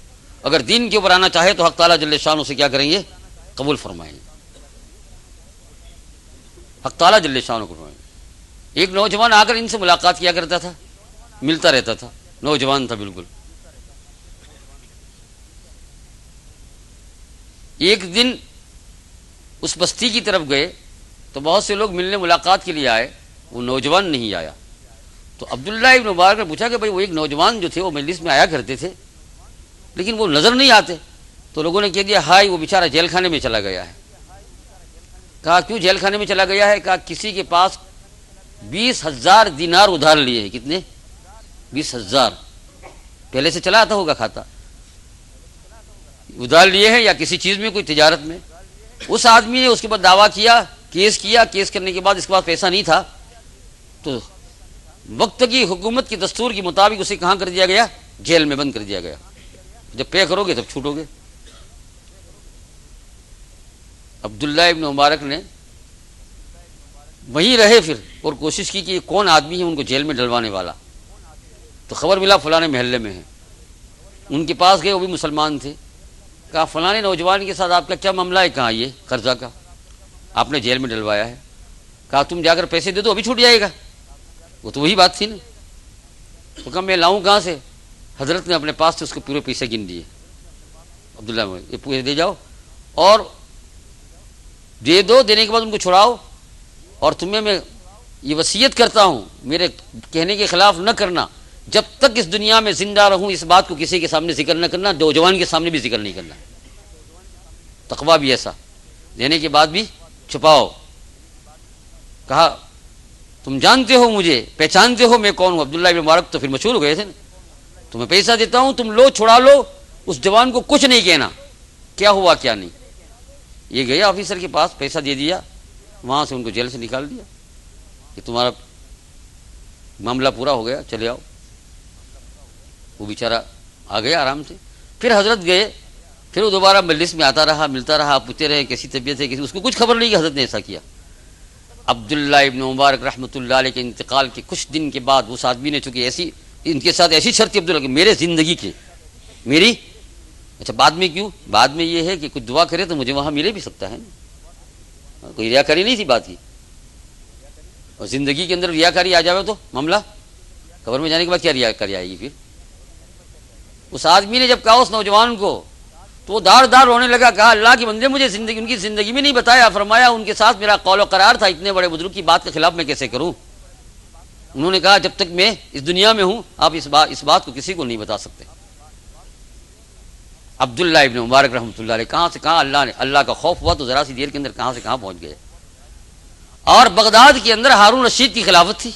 اگر دین کے اوپر آنا چاہے تو حق تعالیٰ جل شانہ سے کیا کریں گے؟ قبول فرمائیں گے، حق تعالیٰ جل شانہ کو فرمائیں گے۔ ایک نوجوان آ کر ان سے ملاقات کیا کرتا تھا، ملتا رہتا تھا، نوجوان تھا بالکل۔ ایک دن اس بستی کی طرف گئے تو بہت سے لوگ ملنے ملاقات کے لیے آئے، وہ نوجوان نہیں آیا۔ تو عبداللہ ابن مبارک نے پوچھا کہ بھائی وہ ایک نوجوان جو تھے وہ مجلس میں آیا کرتے تھے لیکن وہ نظر نہیں آتے، تو لوگوں نے کہہ دیا ہائے وہ بیچارہ جیل خانے میں چلا گیا ہے۔ کہا کیوں جیل خانے میں چلا گیا ہے؟ کہا کسی کے پاس 20,000 دینار ادھار لیے ہیں۔ کتنے؟ 20,000۔ پہلے سے چلا آتا ہوگا کھاتا، ادھار لیے ہیں یا کسی چیز میں کوئی تجارت میں. اس آدمی نے اس کے بعد دعویٰ کیا، کیس کرنے کے بعد اس کے پاس پیسہ نہیں تھا، تو وقت کی حکومت کی دستور کے مطابق اسے کہاں کر دیا گیا؟ جیل میں بند کر دیا گیا. جب پے کرو گے تب چھوٹو گے. عبداللہ ابن مبارک نے وہیں رہے پھر اور کوشش کی کہ یہ کون آدمی ہے ان کو جیل میں ڈلوانے والا. تو خبر ملا فلاں محلے میں ہے. ان کے پاس گئے، وہ بھی مسلمان تھے. کہا فلاں نوجوان کے ساتھ آپ کا کیا معاملہ ہے؟ کہاں یہ قرضہ کا آپ نے جیل میں ڈلوایا ہے. کہا تم جا کر پیسے دے دو ابھی چھوٹ جائے گا. وہ تو وہی بات تھی نا. تو کہا میں لاؤں کہاں سے؟ حضرت نے اپنے پاس سے اس کو پورے پیسے گن دیے. عبداللہ یہ پورے دے جاؤ اور دے دو، دینے کے بعد ان کو چھڑاؤ، اور تمہیں میں یہ وصیت کرتا ہوں میرے کہنے کے خلاف نہ کرنا. جب تک اس دنیا میں زندہ رہوں اس بات کو کسی کے سامنے ذکر نہ کرنا، نوجوان کے سامنے بھی ذکر نہیں کرنا. تقویٰ بھی ایسا، دینے کے بعد بھی چھپاؤ. کہا تم جانتے ہو مجھے، پہچانتے ہو میں کون ہوں؟ عبداللہ ابن مبارک تو پھر مشہور ہو گئے تھے نا. تمہیں پیسہ دیتا ہوں، تم لو چھڑا لو، اس جوان کو کچھ نہیں کہنا کیا ہوا کیا نہیں. یہ گیا آفیسر کے پاس، پیسہ دے دیا، وہاں سے ان کو جیل سے نکال دیا کہ تمہارا معاملہ پورا ہو گیا، چلے آؤ. وہ بیچارہ آ گیا آرام سے. پھر حضرت گئے، پھر وہ دوبارہ مجلس میں آتا رہا، ملتا رہا، پوچھتے رہے کیسی طبیعت ہے، کسی، اس کو کچھ خبر نہیں کہ حضرت نے ایسا کیا. عبداللہ ابن مبارک رحمۃ اللہ علیہ کے انتقال کے کچھ دن کے بعد اس آدمی نے، چونکہ ایسی ان کے ساتھ ایسی شرط تھی عبداللہ کہ میرے زندگی کے میری، اچھا بعد میں کیوں؟ بعد میں یہ ہے کہ کچھ دعا کرے تو مجھے وہاں ملے بھی سکتا ہے نا. کوئی ریاکاری نہیں تھی بات کی. اور زندگی کے اندر ریاکاری آ جائے تو معاملہ، قبر میں جانے کے بعد کیا ریاکاری آئے گی پھر؟ اس آدمی نے جب کہا اس نوجوان کو تو وہ دار دار رونے لگا. کہا اللہ کے بندے مجھے زندگی ان کی زندگی میں نہیں بتایا. فرمایا ان کے ساتھ میرا قول و قرار تھا، اتنے بڑے بزرگ کی بات کے خلاف میں کیسے کروں؟ انہوں نے کہا جب تک میں اس دنیا میں ہوں آپ اس بات کو کسی کو نہیں بتا سکتے. عبداللہ ابن مبارک رحمۃ اللہ علیہ کہاں سے کہاں اللہ کا خوف ہوا تو ذرا سی دیر کے اندر کہاں سے کہاں پہنچ گئے. اور بغداد کے اندر ہارون رشید کی خلافت تھی.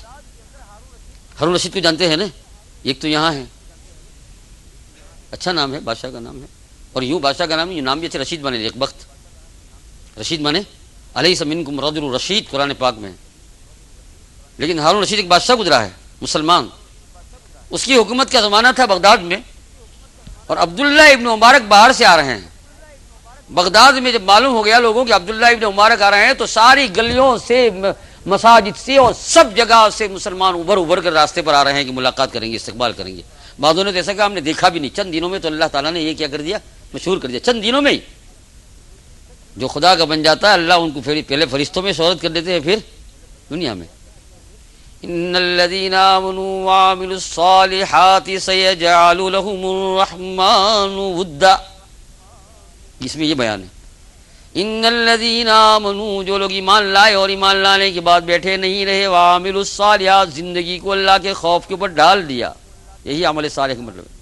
ہارون رشید کو جانتے ہیں نا؟ ایک تو یہاں ہے، اچھا نام ہے، بادشاہ کا نام ہے. اور یوں بادشاہ کا نام ہے، یہ نام بھی اچھا، رشید بنے ایک وقت. رشید بنے علیہ منکم رجل رشید قرآن پاک میں. لیکن ہارون رشید ایک بادشاہ گزرا ہے مسلمان، اس کی حکومت کا زمانہ تھا بغداد میں. اور عبداللہ ابن مبارک باہر سے آ رہے ہیں. بغداد میں جب معلوم ہو گیا لوگوں کہ عبداللہ ابن مبارک آ رہے ہیں تو ساری گلیوں سے، مساجد سے اور سب جگہ سے مسلمان ابھر کر راستے پر آ رہے ہیں کہ ملاقات کریں گے، استقبال کریں گے. بعضوں نے تو ایسا کہا ہم نے دیکھا بھی نہیں. چند دنوں میں تو اللہ تعالیٰ نے یہ کیا کر دیا، مشہور کر دیا. چند دنوں میں ہی جو خدا کا بن جاتا ہے اللہ ان کو پہلے فرشتوں میں شہرت کر دیتے ہیں، پھر دنیا میں. ان الذين امنوا وعملوا الصالحات سيجعل لهم الرحمن ودا. اس میں یہ بیان ہے ان الذين امنوا، جو لوگ ایمان لائے اور ایمان لانے کے بعد بیٹھے نہیں رہے، وعملوا الصالحات، زندگی کو اللہ کے خوف کے اوپر ڈال دیا، یہی عمل صالح کا مطلب ہے.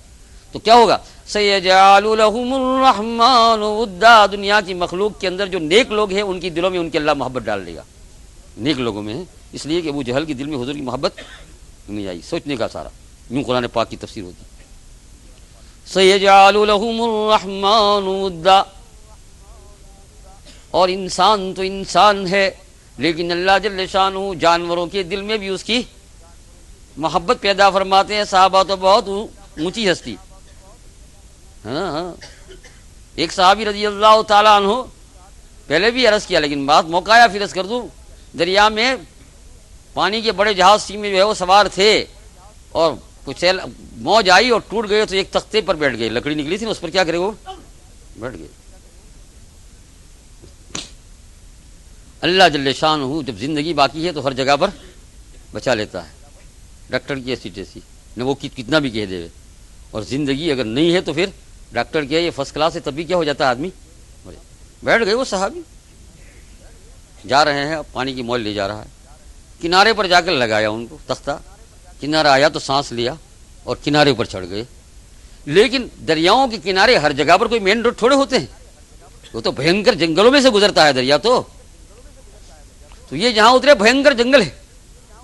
تو کیا ہوگا؟ سيجعل لهم الرحمن ودا. دنیا کی مخلوق کے اندر جو نیک لوگ ہیں ان کی دلوں میں ان کے اللہ محبت ڈال دے گا. نیک لوگوں میں ہے، اس لیے کہ ابو جہل کے دل میں حضور کی محبت نہیں آئی. سوچنے کا سارا، یوں قرآن پاک کی تفسیر ہوتی. سيجعل لهم الرحمن ودا. اور انسان تو انسان ہے، لیکن اللہ جل شانہ جانوروں کے دل میں بھی اس کی محبت پیدا فرماتے ہیں. صحابہ تو بہت اونچی ہستی. ہاں ایک صحابی رضی اللہ تعالیٰ عنہ، پہلے بھی عرض کیا لیکن بات موقع آیا پھر عرض کر دوں. دریا میں پانی کے بڑے جہاز سی میں جو ہے وہ سوار تھے اور کچھ موج آئی اور ٹوٹ گئے تو ایک تختے پر بیٹھ گئے. لکڑی نکلی تھی نا، اس پر کیا کرے وہ بیٹھ گئے. اللہ جل شانہ جب زندگی باقی ہے تو ہر جگہ پر بچا لیتا ہے. ڈاکٹر کی ایسی تیسی نہ وہ کتنا بھی کہہ دے. اور زندگی اگر نہیں ہے تو پھر ڈاکٹر کیا یہ فرسٹ کلاس ہے، تب بھی کیا ہو جاتا ہے آدمی. بیٹھ گئے وہ صحابی، جا رہے ہیں، پانی کی مول لے جا رہا ہے. کنارے پر جا کر لگایا ان کو تختہ. کنارہ آیا تو سانس لیا اور کنارے پر چڑھ گئے. لیکن دریاؤں کے کنارے ہر جگہ پر کوئی مین روڈ تھوڑے ہوتے ہیں، وہ تو بھینکر جنگلوں میں سے گزرتا ہے دریا. تو یہ جہاں اترے بھینکر جنگل ہے،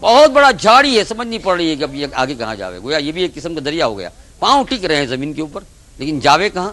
بہت بڑا جھاڑی ہے، سمجھ نہیں پڑ رہی ہے کہ اب یہ آگے کہاں جاوے. گویا یہ بھی ایک قسم کا دریا ہو گیا. پاؤں ٹک رہے ہیں زمین کے اوپر لیکن جاوے کہاں.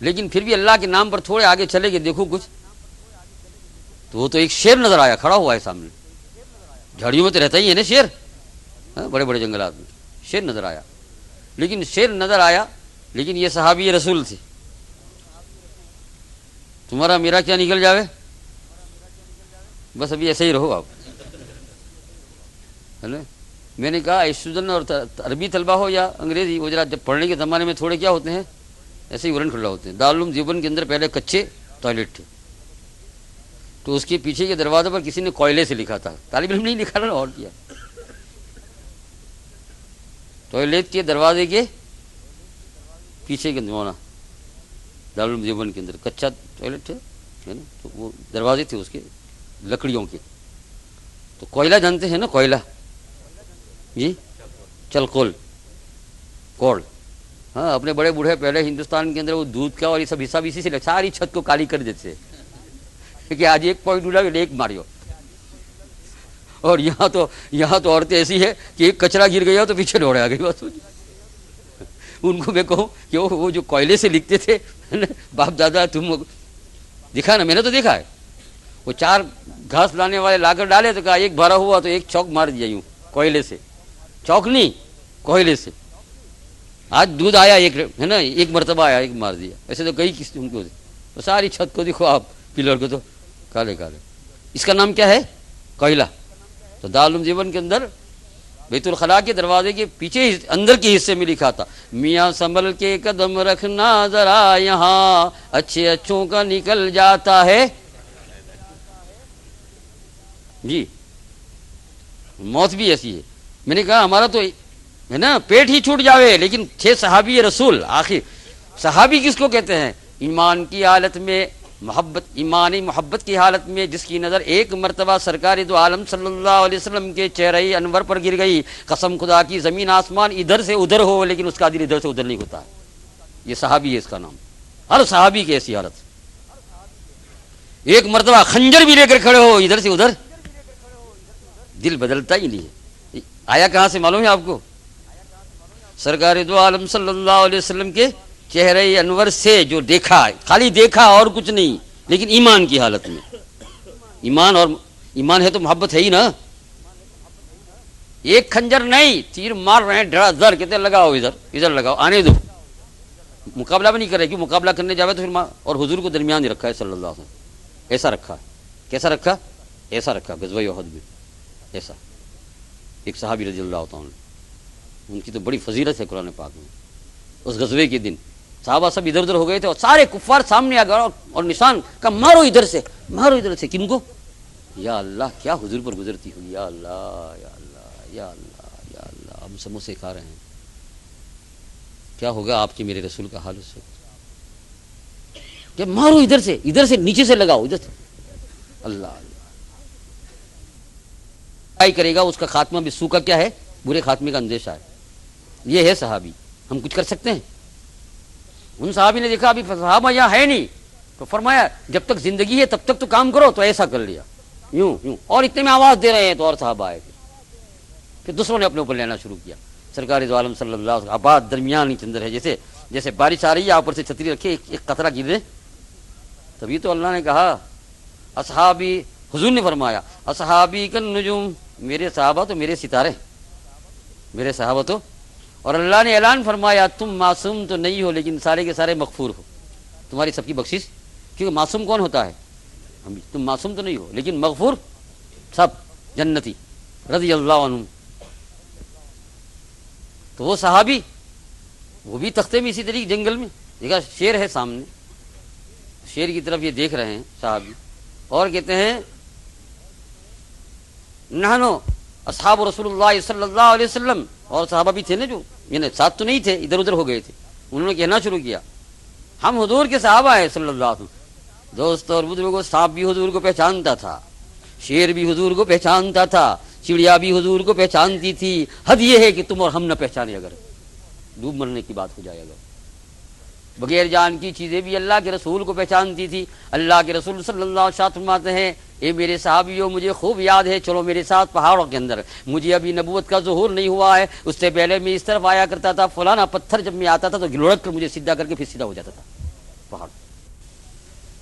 لیکن پھر بھی اللہ کے نام پر تھوڑے آگے چلے گئے، دیکھو کچھ تو وہ تو ایک شیر نظر آیا، کھڑا ہوا ہے سامنے. جھاڑیوں میں تو رہتا ہی ہے نا شیر، بڑے بڑے جنگلات میں شیر نظر آیا. لیکن شیر نظر آیا، لیکن یہ صحابی رسول تھے. تمہارا میرا کیا نکل جاوے، بس ابھی ایسے ہی رہو آپ، ہے نا. میں نے کہا اسٹوڈنٹ اور عربی طلبہ ہو یا انگریزی، وہ ذرا جب پڑھنے کے زمانے میں تھوڑے کیا ہوتے ہیں، ایسے ہی ورن کھڑا ہوتے ہیں. دارالعلوم دیوبند کے اندر پہلے کچے ٹوائلٹ تھے، تو اس کے پیچھے کے دروازے پر کسی نے کوئلے سے لکھا تھا، طالب علم نہیں لکھا نا، اور کیا. ٹوائلٹ کے دروازے کے پیچھے کے نمونہ دارالعلوم دیوبند کے اندر کچا ٹوائلٹ ہے نا، تو وہ دروازے تھے اس کے لکڑیوں کے. تو کوئلہ جانتے ہیں نا، کوئلہ جی، چلکول کوڑ. ہاں، اپنے بڑے بوڑھے پہلے ہندوستان کے اندر وہ دودھ کا اور یہ سب حساب اسی سے ساری چھت کو کالی کر دیتے کہ آج ایک پوائنٹ ڈولا ایک ماریو. اور یہاں تو عورتیں ایسی ہے کہ ایک کچرا گر گیا تو پیچھے دوڑے آ گئی. بس ان کو میں کہوں کہ وہ جو کوئلے سے لکھتے تھے باپ دادا، تم دکھا نا، میں نے تو دیکھا ہے، وہ 4 گھاس لانے والے لا کر ڈالے تو کہا ایک بھرا ہوا تو ایک چوک مار دیا، یوں کوئلے سے، چوک نہیں کوئلے سے. آج دودھ آیا ایک، ہے نا، ایک مرتبہ آیا ایک مار دیا. ایسے تو کئی قسم کو ساری چھت کو دیکھو آپ، پلر کو تو کالے کالے. اس کا نام کیا ہے؟ کوئلہ. تو دارالعلوم دیوبند کے اندر بیت الخلاء کے دروازے کے پیچھے اندر کے حصے میں لکھا تھا، میاں سنبھل کے قدم رکھنا ذرا یہاں، اچھے اچھوں کا نکل جاتا ہے. جی، موت بھی ایسی ہے. میں نے کہا ہمارا تو ہے نا پیٹ ہی چھوٹ جاوے، لیکن 6 صحابی رسول. آخر صحابی کس کو کہتے ہیں؟ ایمان کی حالت میں، محبت، ایمانی محبت کی حالت میں جس کی نظر ایک مرتبہ سرکار دو عالم صلی اللہ علیہ وسلم کے چہرہ انور پر گر گئی. قسم خدا کی زمین آسمان ادھر سے ادھر ہو لیکن اس کا دل ادھر سے ادھر نہیں ہوتا. یہ صحابی ہے، اس کا نام. ہر صحابی کی ایسی حالت، ایک مرتبہ خنجر بھی لے کر کھڑے ہو ادھر سے ادھر، دل بدلتا ہی نہیں ہے. آیا کہاں سے معلوم ہے آپ کو؟ سرکار دو عالم صلی اللہ علیہ وسلم کے چہرہ انور سے جو دیکھا، خالی دیکھا اور کچھ نہیں، لیکن ایمان کی حالت میں. ایمان ہے تو محبت ہے ہی نا. ایک خنجر نہیں، تیر مار رہے ہیں ڈھڑا دھڑ، کہتے لگاؤ ادھر لگاؤ، آنے دو. مقابلہ بھی نہیں کر رہے، کیوں مقابلہ کرنے جاوے تو پھر اور حضور کو درمیان ہی رکھا ہے صلی اللہ علیہ وسلم. ایسا رکھا ہے. کیسا رکھا؟ ایسا رکھا غزوہ احد میں. ایسا ایک صحابی رضی اللہ تعالیٰ، ان کی تو بڑی فضیلت ہے قرآن پاک میں. اس غزوے کے دن صحابہ سب ادھر ادھر ہو گئے تھے اور سارے کفار سامنے آ گئے اور نشان کا مارو ادھر سے، مارو ادھر سے. کن کو؟ یا اللہ، کیا حضور پر گزرتی ہوئی. یا اللہ یا اللہ یا اللہ یا اللہ. ہم سموسے کھا رہے ہیں، کیا ہوگا آپ کے میرے رسول کا حال اس وقت؟ کہ مارو ادھر سے نیچے سے لگاؤ ادھر سے. اللہ اللہ کرے گا، اس کا خاتمہ بھی سوکھا کیا ہے، برے خاتمے کا اندیشہ ہے. یہ ہے صحابی. ہم کچھ کر سکتے ہیں؟ ان صحابی نے دیکھا ابھی صحابہ یہاں ہے نہیں، تو فرمایا جب تک زندگی ہے تب تک تو کام کرو. تو ایسا کر لیا، یوں اور اتنے میں آواز دے رہے ہیں تو اور صحابہ آئے. پھر دوسروں نے اپنے اوپر لینا شروع کیا. سرکار دو عالم صلی اللہ علیہ وسلم آباد درمیان کے اندر ہے، جیسے بارش آ رہی ہے، آپ پر سے چھتری رکھے ایک قطرہ گرے. تبھی تو اللہ نے کہا اصحابی، حضور نے فرمایا اصحابی کالنجوم، میرے صحابہ تو میرے ستارے، میرے صحابہ تو. اور اللہ نے اعلان فرمایا تم معصوم تو نہیں ہو لیکن سارے کے سارے مغفور ہو، تمہاری سب کی بخشش. کیونکہ معصوم کون ہوتا ہے؟ ہم. تم معصوم تو نہیں ہو لیکن مغفور سب، جنتی رضی اللہ عنہ. تو وہ صحابی، وہ بھی تختے میں اسی طریقے جنگل میں دیکھا شیر ہے سامنے، شیر کی طرف یہ دیکھ رہے ہیں صحابی، اور کہتے ہیں نحنو اصحاب رسول اللہ صلی اللہ علیہ وسلم. اور صحابہ بھی تھے نا جو یعنی ساتھ تو نہیں تھے، ادھر ادھر ہو گئے تھے. انہوں نے کہنا شروع کیا ہم حضور کے صحابہ ہیں صلی اللہ علیہ وسلم. دوست اور بزرگوں، سانپ بھی حضور کو پہچانتا تھا، شیر بھی حضور کو پہچانتا تھا، چڑیا بھی حضور کو پہچانتی تھی. حد یہ ہے کہ تم اور ہم نہ پہچانے، اگر ڈوب مرنے کی بات ہو جائے. اگر بغیر جان کی چیزیں بھی اللہ کے رسول کو پہچانتی تھی. اللہ کے رسول صلی اللہ علیہ وسلم فرماتے ہیں اے میرے صحابیوں مجھے خوب یاد ہے, چلو میرے ساتھ پہاڑوں کے اندر, مجھے ابھی نبوت کا ظہور نہیں ہوا ہے, اس سے پہلے میں اس طرف آیا کرتا تھا, فلانا پتھر جب میں آتا تھا تو لڑک کر مجھے سیدھا کر کے پھر سیدھا ہو جاتا تھا پہاڑ.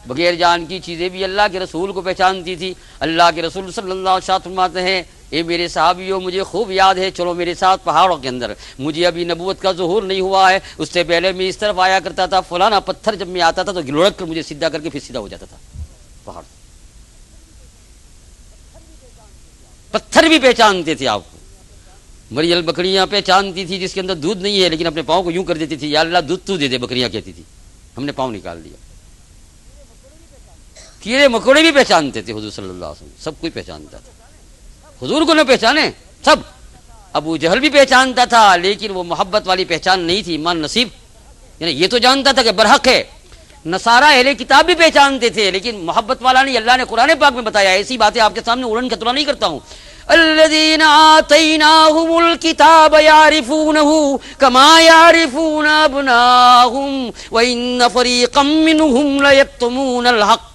بغیر جان کی چیزیں بھی اللہ کے رسول کو پہچانتی تھی. اللہ کے رسول صلی اللہ علیہ وسلم فرماتے ہیں اے میرے صحابیوں مجھے خوب یاد ہے, چلو میرے ساتھ پہاڑوں کے اندر, مجھے ابھی نبوت کا ظہور نہیں ہوا ہے, اس سے پہلے میں اس طرف آیا کرتا تھا, فلانا پتھر جب میں آتا تھا تو لڑک کر مجھے سیدھا کر کے پھر سیدھا ہو جاتا تھا پہاڑ. پتھر بھی پہچانتے تھے آپ کو. مریل بکریاں پہچانتی تھی جس کے اندر دودھ نہیں ہے, لیکن اپنے پاؤں کو یوں کر دیتی تھی, یا اللہ دودھ تو دے دے, بکریاں کہتی تھی, ہم نے پاؤں نکال دیا. کیڑے مکوڑے بھی پہچانتے تھے حضور صلی اللہ علیہ وسلم, سب کوئی پہچانتا تھا. حضور کو نہ پہچانے سب. ابو جہل بھی پہچانتا تھا, لیکن وہ محبت والی پہچان نہیں تھی, ایمان نصیب, یعنی یہ تو جانتا تھا کہ برحق ہے. نصارہ اہل کتاب بھی پہچانتے تھے, لیکن محبت والا نہیں. اللہ نے قرآن پاک میں بتایا, ایسی باتیں آپ کے سامنے اڑن کترا نہیں کرتا ہوں. الذین آتیناہم الکتاب یعرفونہ کما یعرفون ابناہم وان فریقا منہم لیکتمون الحق.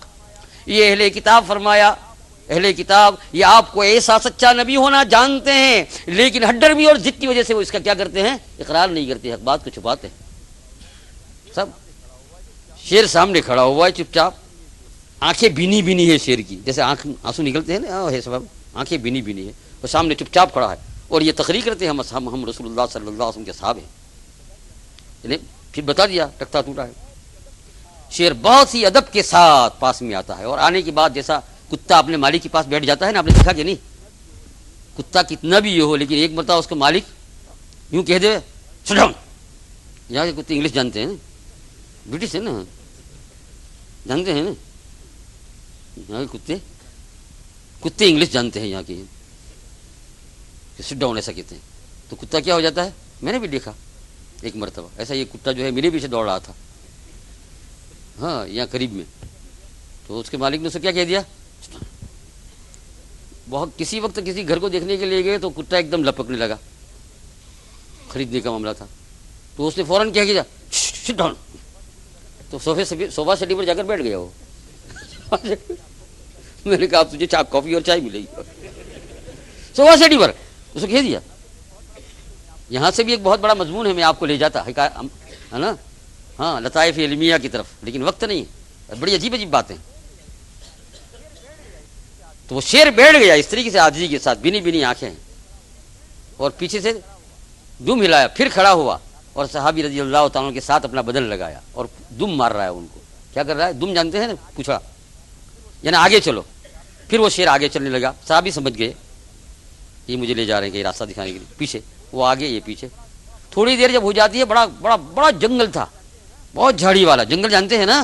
یہ اہل کتاب فرمایا, اہل کتاب یہ آپ کو ایسا سچا نبی ہونا جانتے ہیں, لیکن ہڈرمی اور ضد کی وجہ سے وہ اس کا کیا کرتے ہیں, اقرار نہیں کرتے, حق بات کو چھپاتے ہیں. سب شیر سامنے کھڑا ہوا ہے چپ چاپ, آنکھیں بینی بینی ہے شیر کی, جیسے آنسو نکلتے ہیں نا, ہے سبب آنکھیں بینی بینی ہے, وہ سامنے چپ چاپ کھڑا ہے اور یہ تقریر کرتے ہیں ہم رسول اللہ صلی اللہ علیہ وسلم کے صحابہ ہیں. پھر بتا دیا تختہ ٹوٹا ہے. شیر بہت ہی ادب کے ساتھ پاس میں آتا ہے, اور آنے کے بعد جیسا کتا اپنے مالک کے پاس بیٹھ جاتا ہے نا, آپ نے دیکھا کہ نہیں, کتا کتنا بھی یہ ہو لیکن ایک مرتبہ اس کا مالک یوں کہہ دے سٹ ڈاؤن. یہاں کے کتے انگلش جانتے ہیں نا, برٹش ہے نا, جانتے ہیں نا, یہاں کے کتے انگلش جانتے ہیں یہاں کے, سٹ ڈاؤن ایسا کہتے ہیں. تو کتا کیا ہو جاتا ہے, میں نے بھی دیکھا ایک مرتبہ ایسا, یہ کتا جو ہے میرے پیچھے دوڑ رہا تھا, ہاں یہاں قریب میں, تو اس کے مالک نے اسے کیا کہہ دیا, بہت کسی وقت کسی گھر کو دیکھنے کے لیے گئے تو کتا ایک دم لپکنے لگا, خریدنے کا معاملہ تھا, تو اس نے فوراً کیا کیا, سٹ ڈاؤن. تو صوفہ سیٹی پر جا کر بیٹھ گیا وہ. میں نے کہا تجھے کافی اور چائے ملے گی صوفہ سیٹی پر, اس کو کہہ دیا. یہاں سے بھی ایک بہت بڑا مضمون ہے, میں آپ کو لے جاتا ہے نا, ہاں لطائف علمیہ کی طرف, لیکن وقت نہیں, بڑی عجیب عجیب باتیں. تو وہ شیر بیٹھ گیا اس طریقے سے عاجزی کے ساتھ, بینی بینی آنکھیں, اور پیچھے سے دم ہلایا, پھر کھڑا ہوا اور صحابی رضی اللہ تعالیٰ کے ساتھ اپنا بدن لگایا اور دم مار رہا ہے ان کو. کیا کر رہا ہے, دم جانتے ہیں نا, پوچھا یعنی آگے چلو. پھر وہ شیر آگے چلنے لگا, صحابی سمجھ گئے یہ مجھے لے جا رہے ہیں کہ راستہ دکھانے کے لیے, پیچھے وہ آگے یہ پیچھے. تھوڑی دیر جب ہو جاتی ہے, بڑا بڑا بڑا جنگل تھا, بہت جھاڑی والا جنگل, جانتے ہیں نا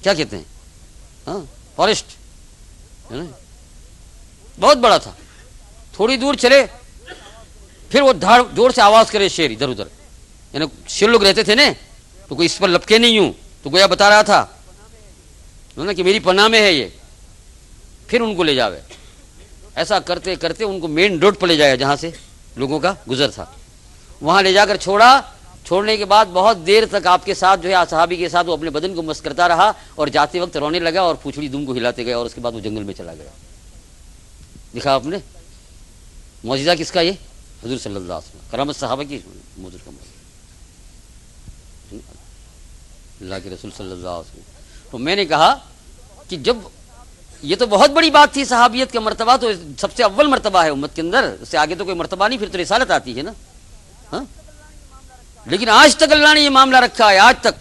کیا کہتے ہیں, ہاں فارسٹ ہے نا, بہت بڑا تھا. تھوڑی دور چلے, پھر وہ زور سے آواز کرے شیر ادھر ادھر, یعنی شیر لوگ رہتے تھے نا, تو کوئی اس پر لپکے نہیں ہوں, تو گویا بتا رہا تھا کہ میری پناہ میں ہے یہ, پھر ان کو لے جاوے. ایسا کرتے کرتے ان کو مین روڈ پر لے جایا جہاں سے لوگوں کا گزر تھا, وہاں لے جا کر چھوڑا. چھوڑنے کے بعد بہت دیر تک آپ کے ساتھ جو ہے صحابی کے ساتھ وہ اپنے بدن کو مست کرتا رہا, اور جاتے وقت رونے لگا اور پوچھڑی دم کو ہلاتے گئے, اور اس کے بعد وہ جنگل میں چلا گیا. دیکھا آپ نے معجزہ کس کا, یہ حضور صلی اللہ علیہ وسلم, کرامت صحابہ کی موجود کا معجزہ, اللہ کے رسول صلی اللہ علیہ وسلم. تو میں نے کہا کہ جب یہ تو بہت بڑی بات تھی, صحابیت کا مرتبہ تو سب سے اول مرتبہ ہے امت کے اندر, اس سے آگے تو کوئی مرتبہ نہیں, پھر تو رسالت آتی ہے نا, ہاں. لیکن آج تک اللہ نے یہ معاملہ رکھا ہے, آج تک.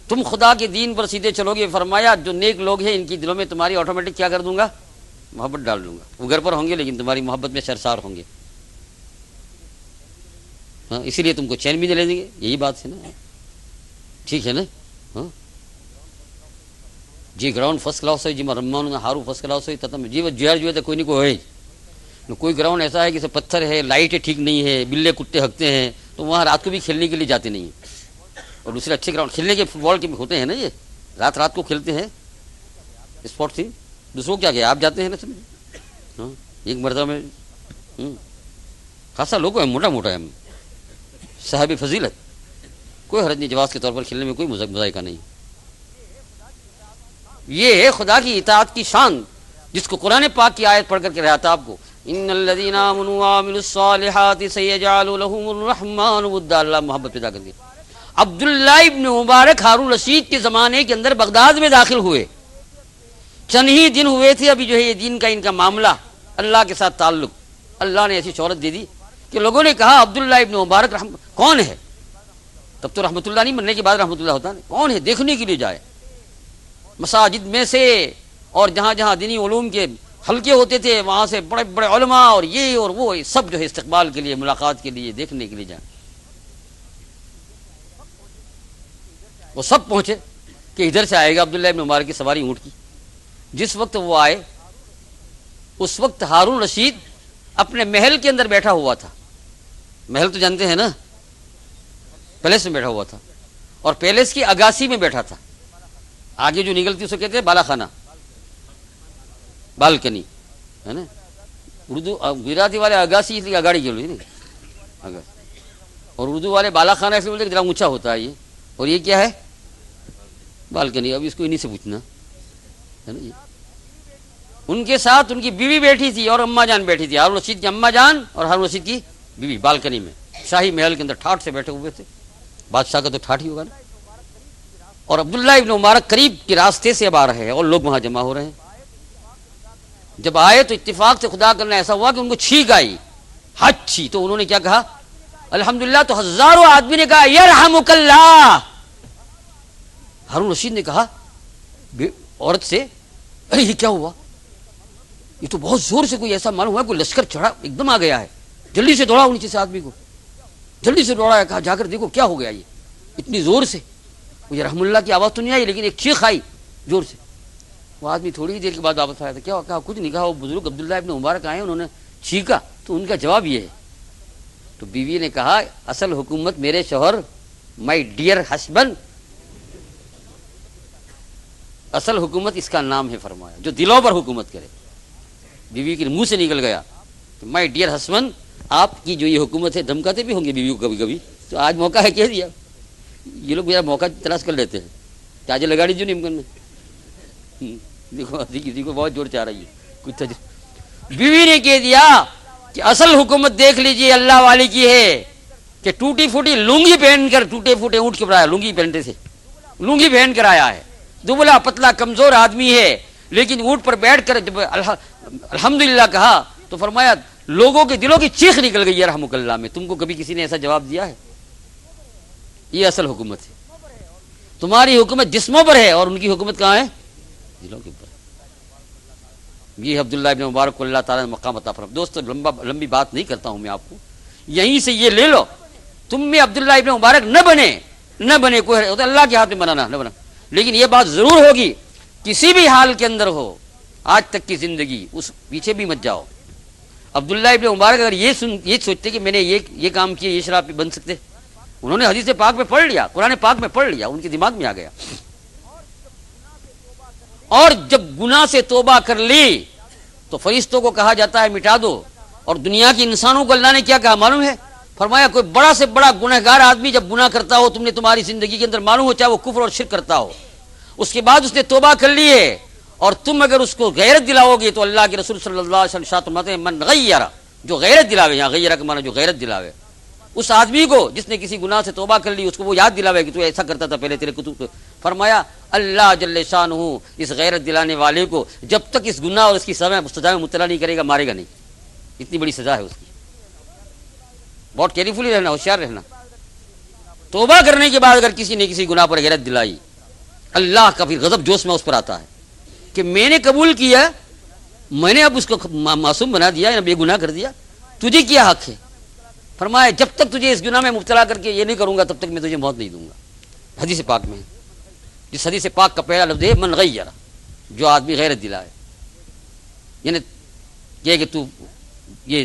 تم خدا کے دین پر سیدھے چلو گے, فرمایا جو نیک لوگ ہیں ان کی دلوں میں تمہاری آٹومیٹک کیا کر دوں گا, محبت ڈال دوں گا. وہ گھر پر ہوں گے لیکن تمہاری محبت میں سرسار ہوں گے, ہاں. اسی لیے تم کو چین بھی دے لیں گے, یہی بات ہے نا, ٹھیک ہے نا, ہاں. جی گراؤنڈ فرسٹ کلاس ہے, جی رمان ہارو فرسٹ کلاس ہے, تتم جی وہ جو ہے کوئی نہیں کوئی ہے, کوئی گراؤنڈ ایسا ہے کہ پتھر ہے, لائٹ ٹھیک نہیں ہے, بلے کتے ہکتے ہیں, تو وہاں رات کو بھی کھیلنے کے لیے جاتے نہیں ہیں. اور دوسرے اچھے گراؤنڈ کھیلنے کے فٹ بال کے ہوتے ہیں نا, یہ رات کو کھیلتے ہیں, اسپورٹ تھی. دوسروں کیا کیا آپ جاتے ہیں نا, سمجھ, ہاں. ایک مرتبہ میں خاصا لوگ ہیں, موٹا موٹا ہے, صاحب فضیلت, کوئی حرج نہیں، جواز کے طور پر کھیلنے میں کوئی مذائقہ نہیں. یہ ہے خدا کی اطاعت کی شان، جس کو قرآن پاک کی آیت پڑھ کر کے رہا تھا آپ کو، ان الذین آمنوا وعملوا الصالحات سیجعل لهم الرحمن ودا. اللہ محبت پیدا کر دی. عبداللہ ابن مبارک ہارون رشید کے زمانے کے اندر بغداد میں داخل ہوئے، چند ہی دن ہوئے تھے ابھی جو ہے یہ دین کا ان کا معاملہ، اللہ کے ساتھ تعلق، اللہ نے ایسی شہرت دے دی کہ لوگوں نے کہا عبداللہ ابن مبارک کون ہے؟ تب تو رحمۃ اللہ نہیں، مرنے کے بعد رحمۃ اللہ ہوتا نہیں، کون ہے دیکھنے کے لیے جائے. مساجد میں سے اور جہاں جہاں دینی علوم کے حلقے ہوتے تھے وہاں سے بڑے بڑے علماء اور یہ اور وہ سب جو ہے استقبال کے لیے، ملاقات کے لیے، دیکھنے کے لیے جائیں. وہ سب پہنچے کہ ادھر سے آئے گا عبداللہ ابن مبارک کی سواری اونٹ کی. جس وقت وہ آئے اس وقت ہارون رشید اپنے محل کے اندر بیٹھا ہوا تھا. محل تو جانتے ہیں نا، پیلس میں بیٹھا ہوا تھا، اور پیلس کی اگاسی میں بیٹھا تھا. آگے جو نکلتی اسے کہتے ہیں بالا خانہ، بالکنی ہے نا. اردو گجراتی والے اگاسی اس لیے اگاڑی کے لیے نہیں، اور اردو والے بالا خانہ اس لیے بولتے کہ ذرا اونچا ہوتا ہے یہ، اور یہ کیا ہے بالکنی. اب اس کو انہیں سے پوچھنا ہے نا. یہ ان کے ساتھ ان کی بیوی بیٹھی تھی اور اماں جان بیٹھی تھی، ہارون رشید کی اماں جان اور ہارون رشید کی بیوی بالکنی میں شاہی محل کے اندر ٹھاٹ سے بیٹھے ہوئے تھے. بادشاہ کا تو ٹھاٹ ہی ہوگا نا. اور عبداللہ ابن مبارک قریب کے راستے سے اب آ رہے ہیں اور لوگ وہاں جمع ہو رہے ہیں. جب آئے تو اتفاق سے خدا کرنا ایسا ہوا کہ ان کو چھینک آئی، ہاتھ چھی. تو انہوں نے کیا کہا؟ الحمدللہ. تو ہزاروں آدمی نے کہا یرحمک اللہ. ہارون رشید نے کہا عورت سے، ارے یہ کیا ہوا؟ یہ تو بہت زور سے کوئی ایسا معلوم ہوا، کوئی لشکر چڑھا ایک دم آ گیا ہے. جلدی سے دوڑا نیچے سے آدمی کو، جلدی سے دوڑا ہے، کہا جا کر دیکھو کیا ہو گیا یہ اتنی زور سے. مجھے رحم اللہ کی آواز تو نہیں آئی لیکن ایک چیخ آئی زور سے. وہ آدمی تھوڑی ہی دیر کے بعد واپس آیا تھا. کیا کہا؟ کچھ نہیں کہا. وہ بزرگ عبداللہ ابن مبارک آئے، انہوں نے چھینکا تو ان کا جواب یہ ہے. تو بیوی نے کہا اصل حکومت میرے شوہر، مائی ڈیئر ہسبینڈ، اصل حکومت اس کا نام ہے، فرمایا جو دلوں پر حکومت کرے. بیوی کے منہ سے نکل گیا کہ مائی ڈیئر ہسبینڈ، آپ کی جو یہ حکومت ہے. دھمکاتے بھی ہوں گے بیوی کو کبھی کبھی، تو آج موقع ہے کہہ دیا. یہ لوگ میرا موقع تلاش کر لیتے ہیں کہ آج لگاڑی جو نہیں میں. دیکھو کسی کو بہت زور چاہ رہی ہے کچھ. بیوی نے کہہ دیا کہ اصل حکومت دیکھ لیجئے اللہ والے کی ہے کہ ٹوٹی پھوٹی لنگی پہن کر، ٹوٹے پھوٹے اونٹ کے اوپر آیا، لنگی پہنتے تھے، لنگی پہن کر آیا ہے. دبلا پتلا کمزور آدمی ہے، لیکن اونٹ پر بیٹھ کر جب الحمدللہ کہا تو فرمایا لوگوں کے دلوں کی چیخ نکل گئی رحمک اللہ میں. تم کو کبھی کسی نے ایسا جواب دیا ہے؟ یہ اصل حکومت ہے. تمہاری حکومت جسموں پر ہے اور ان کی حکومت کہاں ہے؟ دلوں کے اوپر. یہ عبداللہ ابن مبارک کو اللہ تعالیٰ نے مقام عطا فرمایا. دوستو لمبی بات نہیں کرتا ہوں میں آپ کو، یہیں سے یہ لے لو. تم میں عبداللہ ابن مبارک نہ بنے کوئی اللہ کے ہاتھ میں بنانا نہ بنا، لیکن یہ بات ضرور ہوگی کسی بھی حال کے اندر ہو آج تک کی زندگی اس پیچھے بھی مت جاؤ. عبداللہ ابن مبارک اگر یہ سوچتے کہ میں نے یہ کام کیا، یہ شراب بن سکتے، انہوں نے حدیث پاک میں پڑھ لیا، قرآن پاک میں پڑھ لیا، ان کے دماغ میں آ گیا. اور جب گناہ سے توبہ کر لی تو فرشتوں کو کہا جاتا ہے مٹا دو. اور دنیا کے انسانوں کو اللہ نے کیا کہا معلوم ہے؟ فرمایا کوئی بڑا سے بڑا گنہگار آدمی جب گناہ کرتا ہو، تم نے تمہاری زندگی کے اندر معلوم ہو چاہے وہ کفر اور شرک کرتا ہو، اس کے بعد اس نے توبہ کر لی ہے اور تم اگر اس کو غیرت دلاؤ گے تو اللہ کے رسول صلی اللہ علیہ وسلم فرماتے ہیں من غیر، جو غیرت دلاوے، یہاں غیرہ کا معنی جو غیرت دلاوے، اس آدمی کو جس نے کسی گناہ سے توبہ کر لی اس کو وہ یاد دلاوے کہ تو ایسا کرتا تھا پہلے تیرے کتب. فرمایا اللہ جل شانہ اس غیرت دلانے والے کو جب تک اس گناہ اور اس کی سزا میں مطلع نہیں کرے گا مارے گا نہیں. اتنی بڑی سزا ہے اس کی. بہت کیئرفلی رہنا، ہوشیار رہنا. توبہ کرنے کے بعد اگر کسی نے کسی گناہ پر غیرت دلائی، اللہ کا پھر غضب جوش میں اس پر آتا ہے کہ میں نے قبول کیا، میں نے اب اس کو معصوم بنا دیا یا بے گناہ کر دیا، تجھے کیا حق ہے؟ فرمایا جب تک تجھے اس گناہ میں مبتلا کر کے یہ نہیں کروں گا تب تک میں تجھے موت نہیں دوں گا. حدیث پاک میں، جس حدیث پاک کا پہلا لفظ ہے من غیر، جو آدمی غیرت دلائے، یعنی یہ کہ تو یہ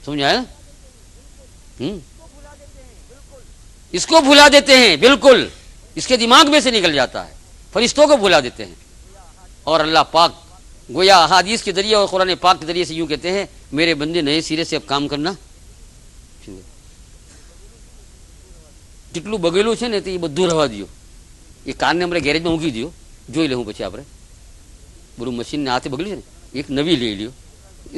سمجھا ہے، اس کو بھلا دیتے ہیں، بالکل اس کے دماغ میں سے نکل جاتا ہے، فرشتوں کو بھلا دیتے ہیں. اور اللہ پاک گویا حدیث کے ذریعے اور قرآن پاک کے ذریعے سے یوں کہتے ہیں میرے بندے نئے سرے سے اب کام کرنا. જેટલું બગેલું છે ને તે બધું રહેવા દો. એ કારને અમારે ગેરેજમાં મૂકી દો, જોઈ લેવું પછી આપણે. બધું મશીનને હાથે બગડ્યું છે ને એક નવી લઈ લ્યો,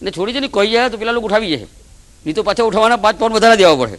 ને છોડી દે ને કહી જાય તો પેલા લોકો ઉઠાવી જાય, નહીં તો પાછા ઉઠાવવાના 5 પાઉન્ડ વધારે દેવા પડે,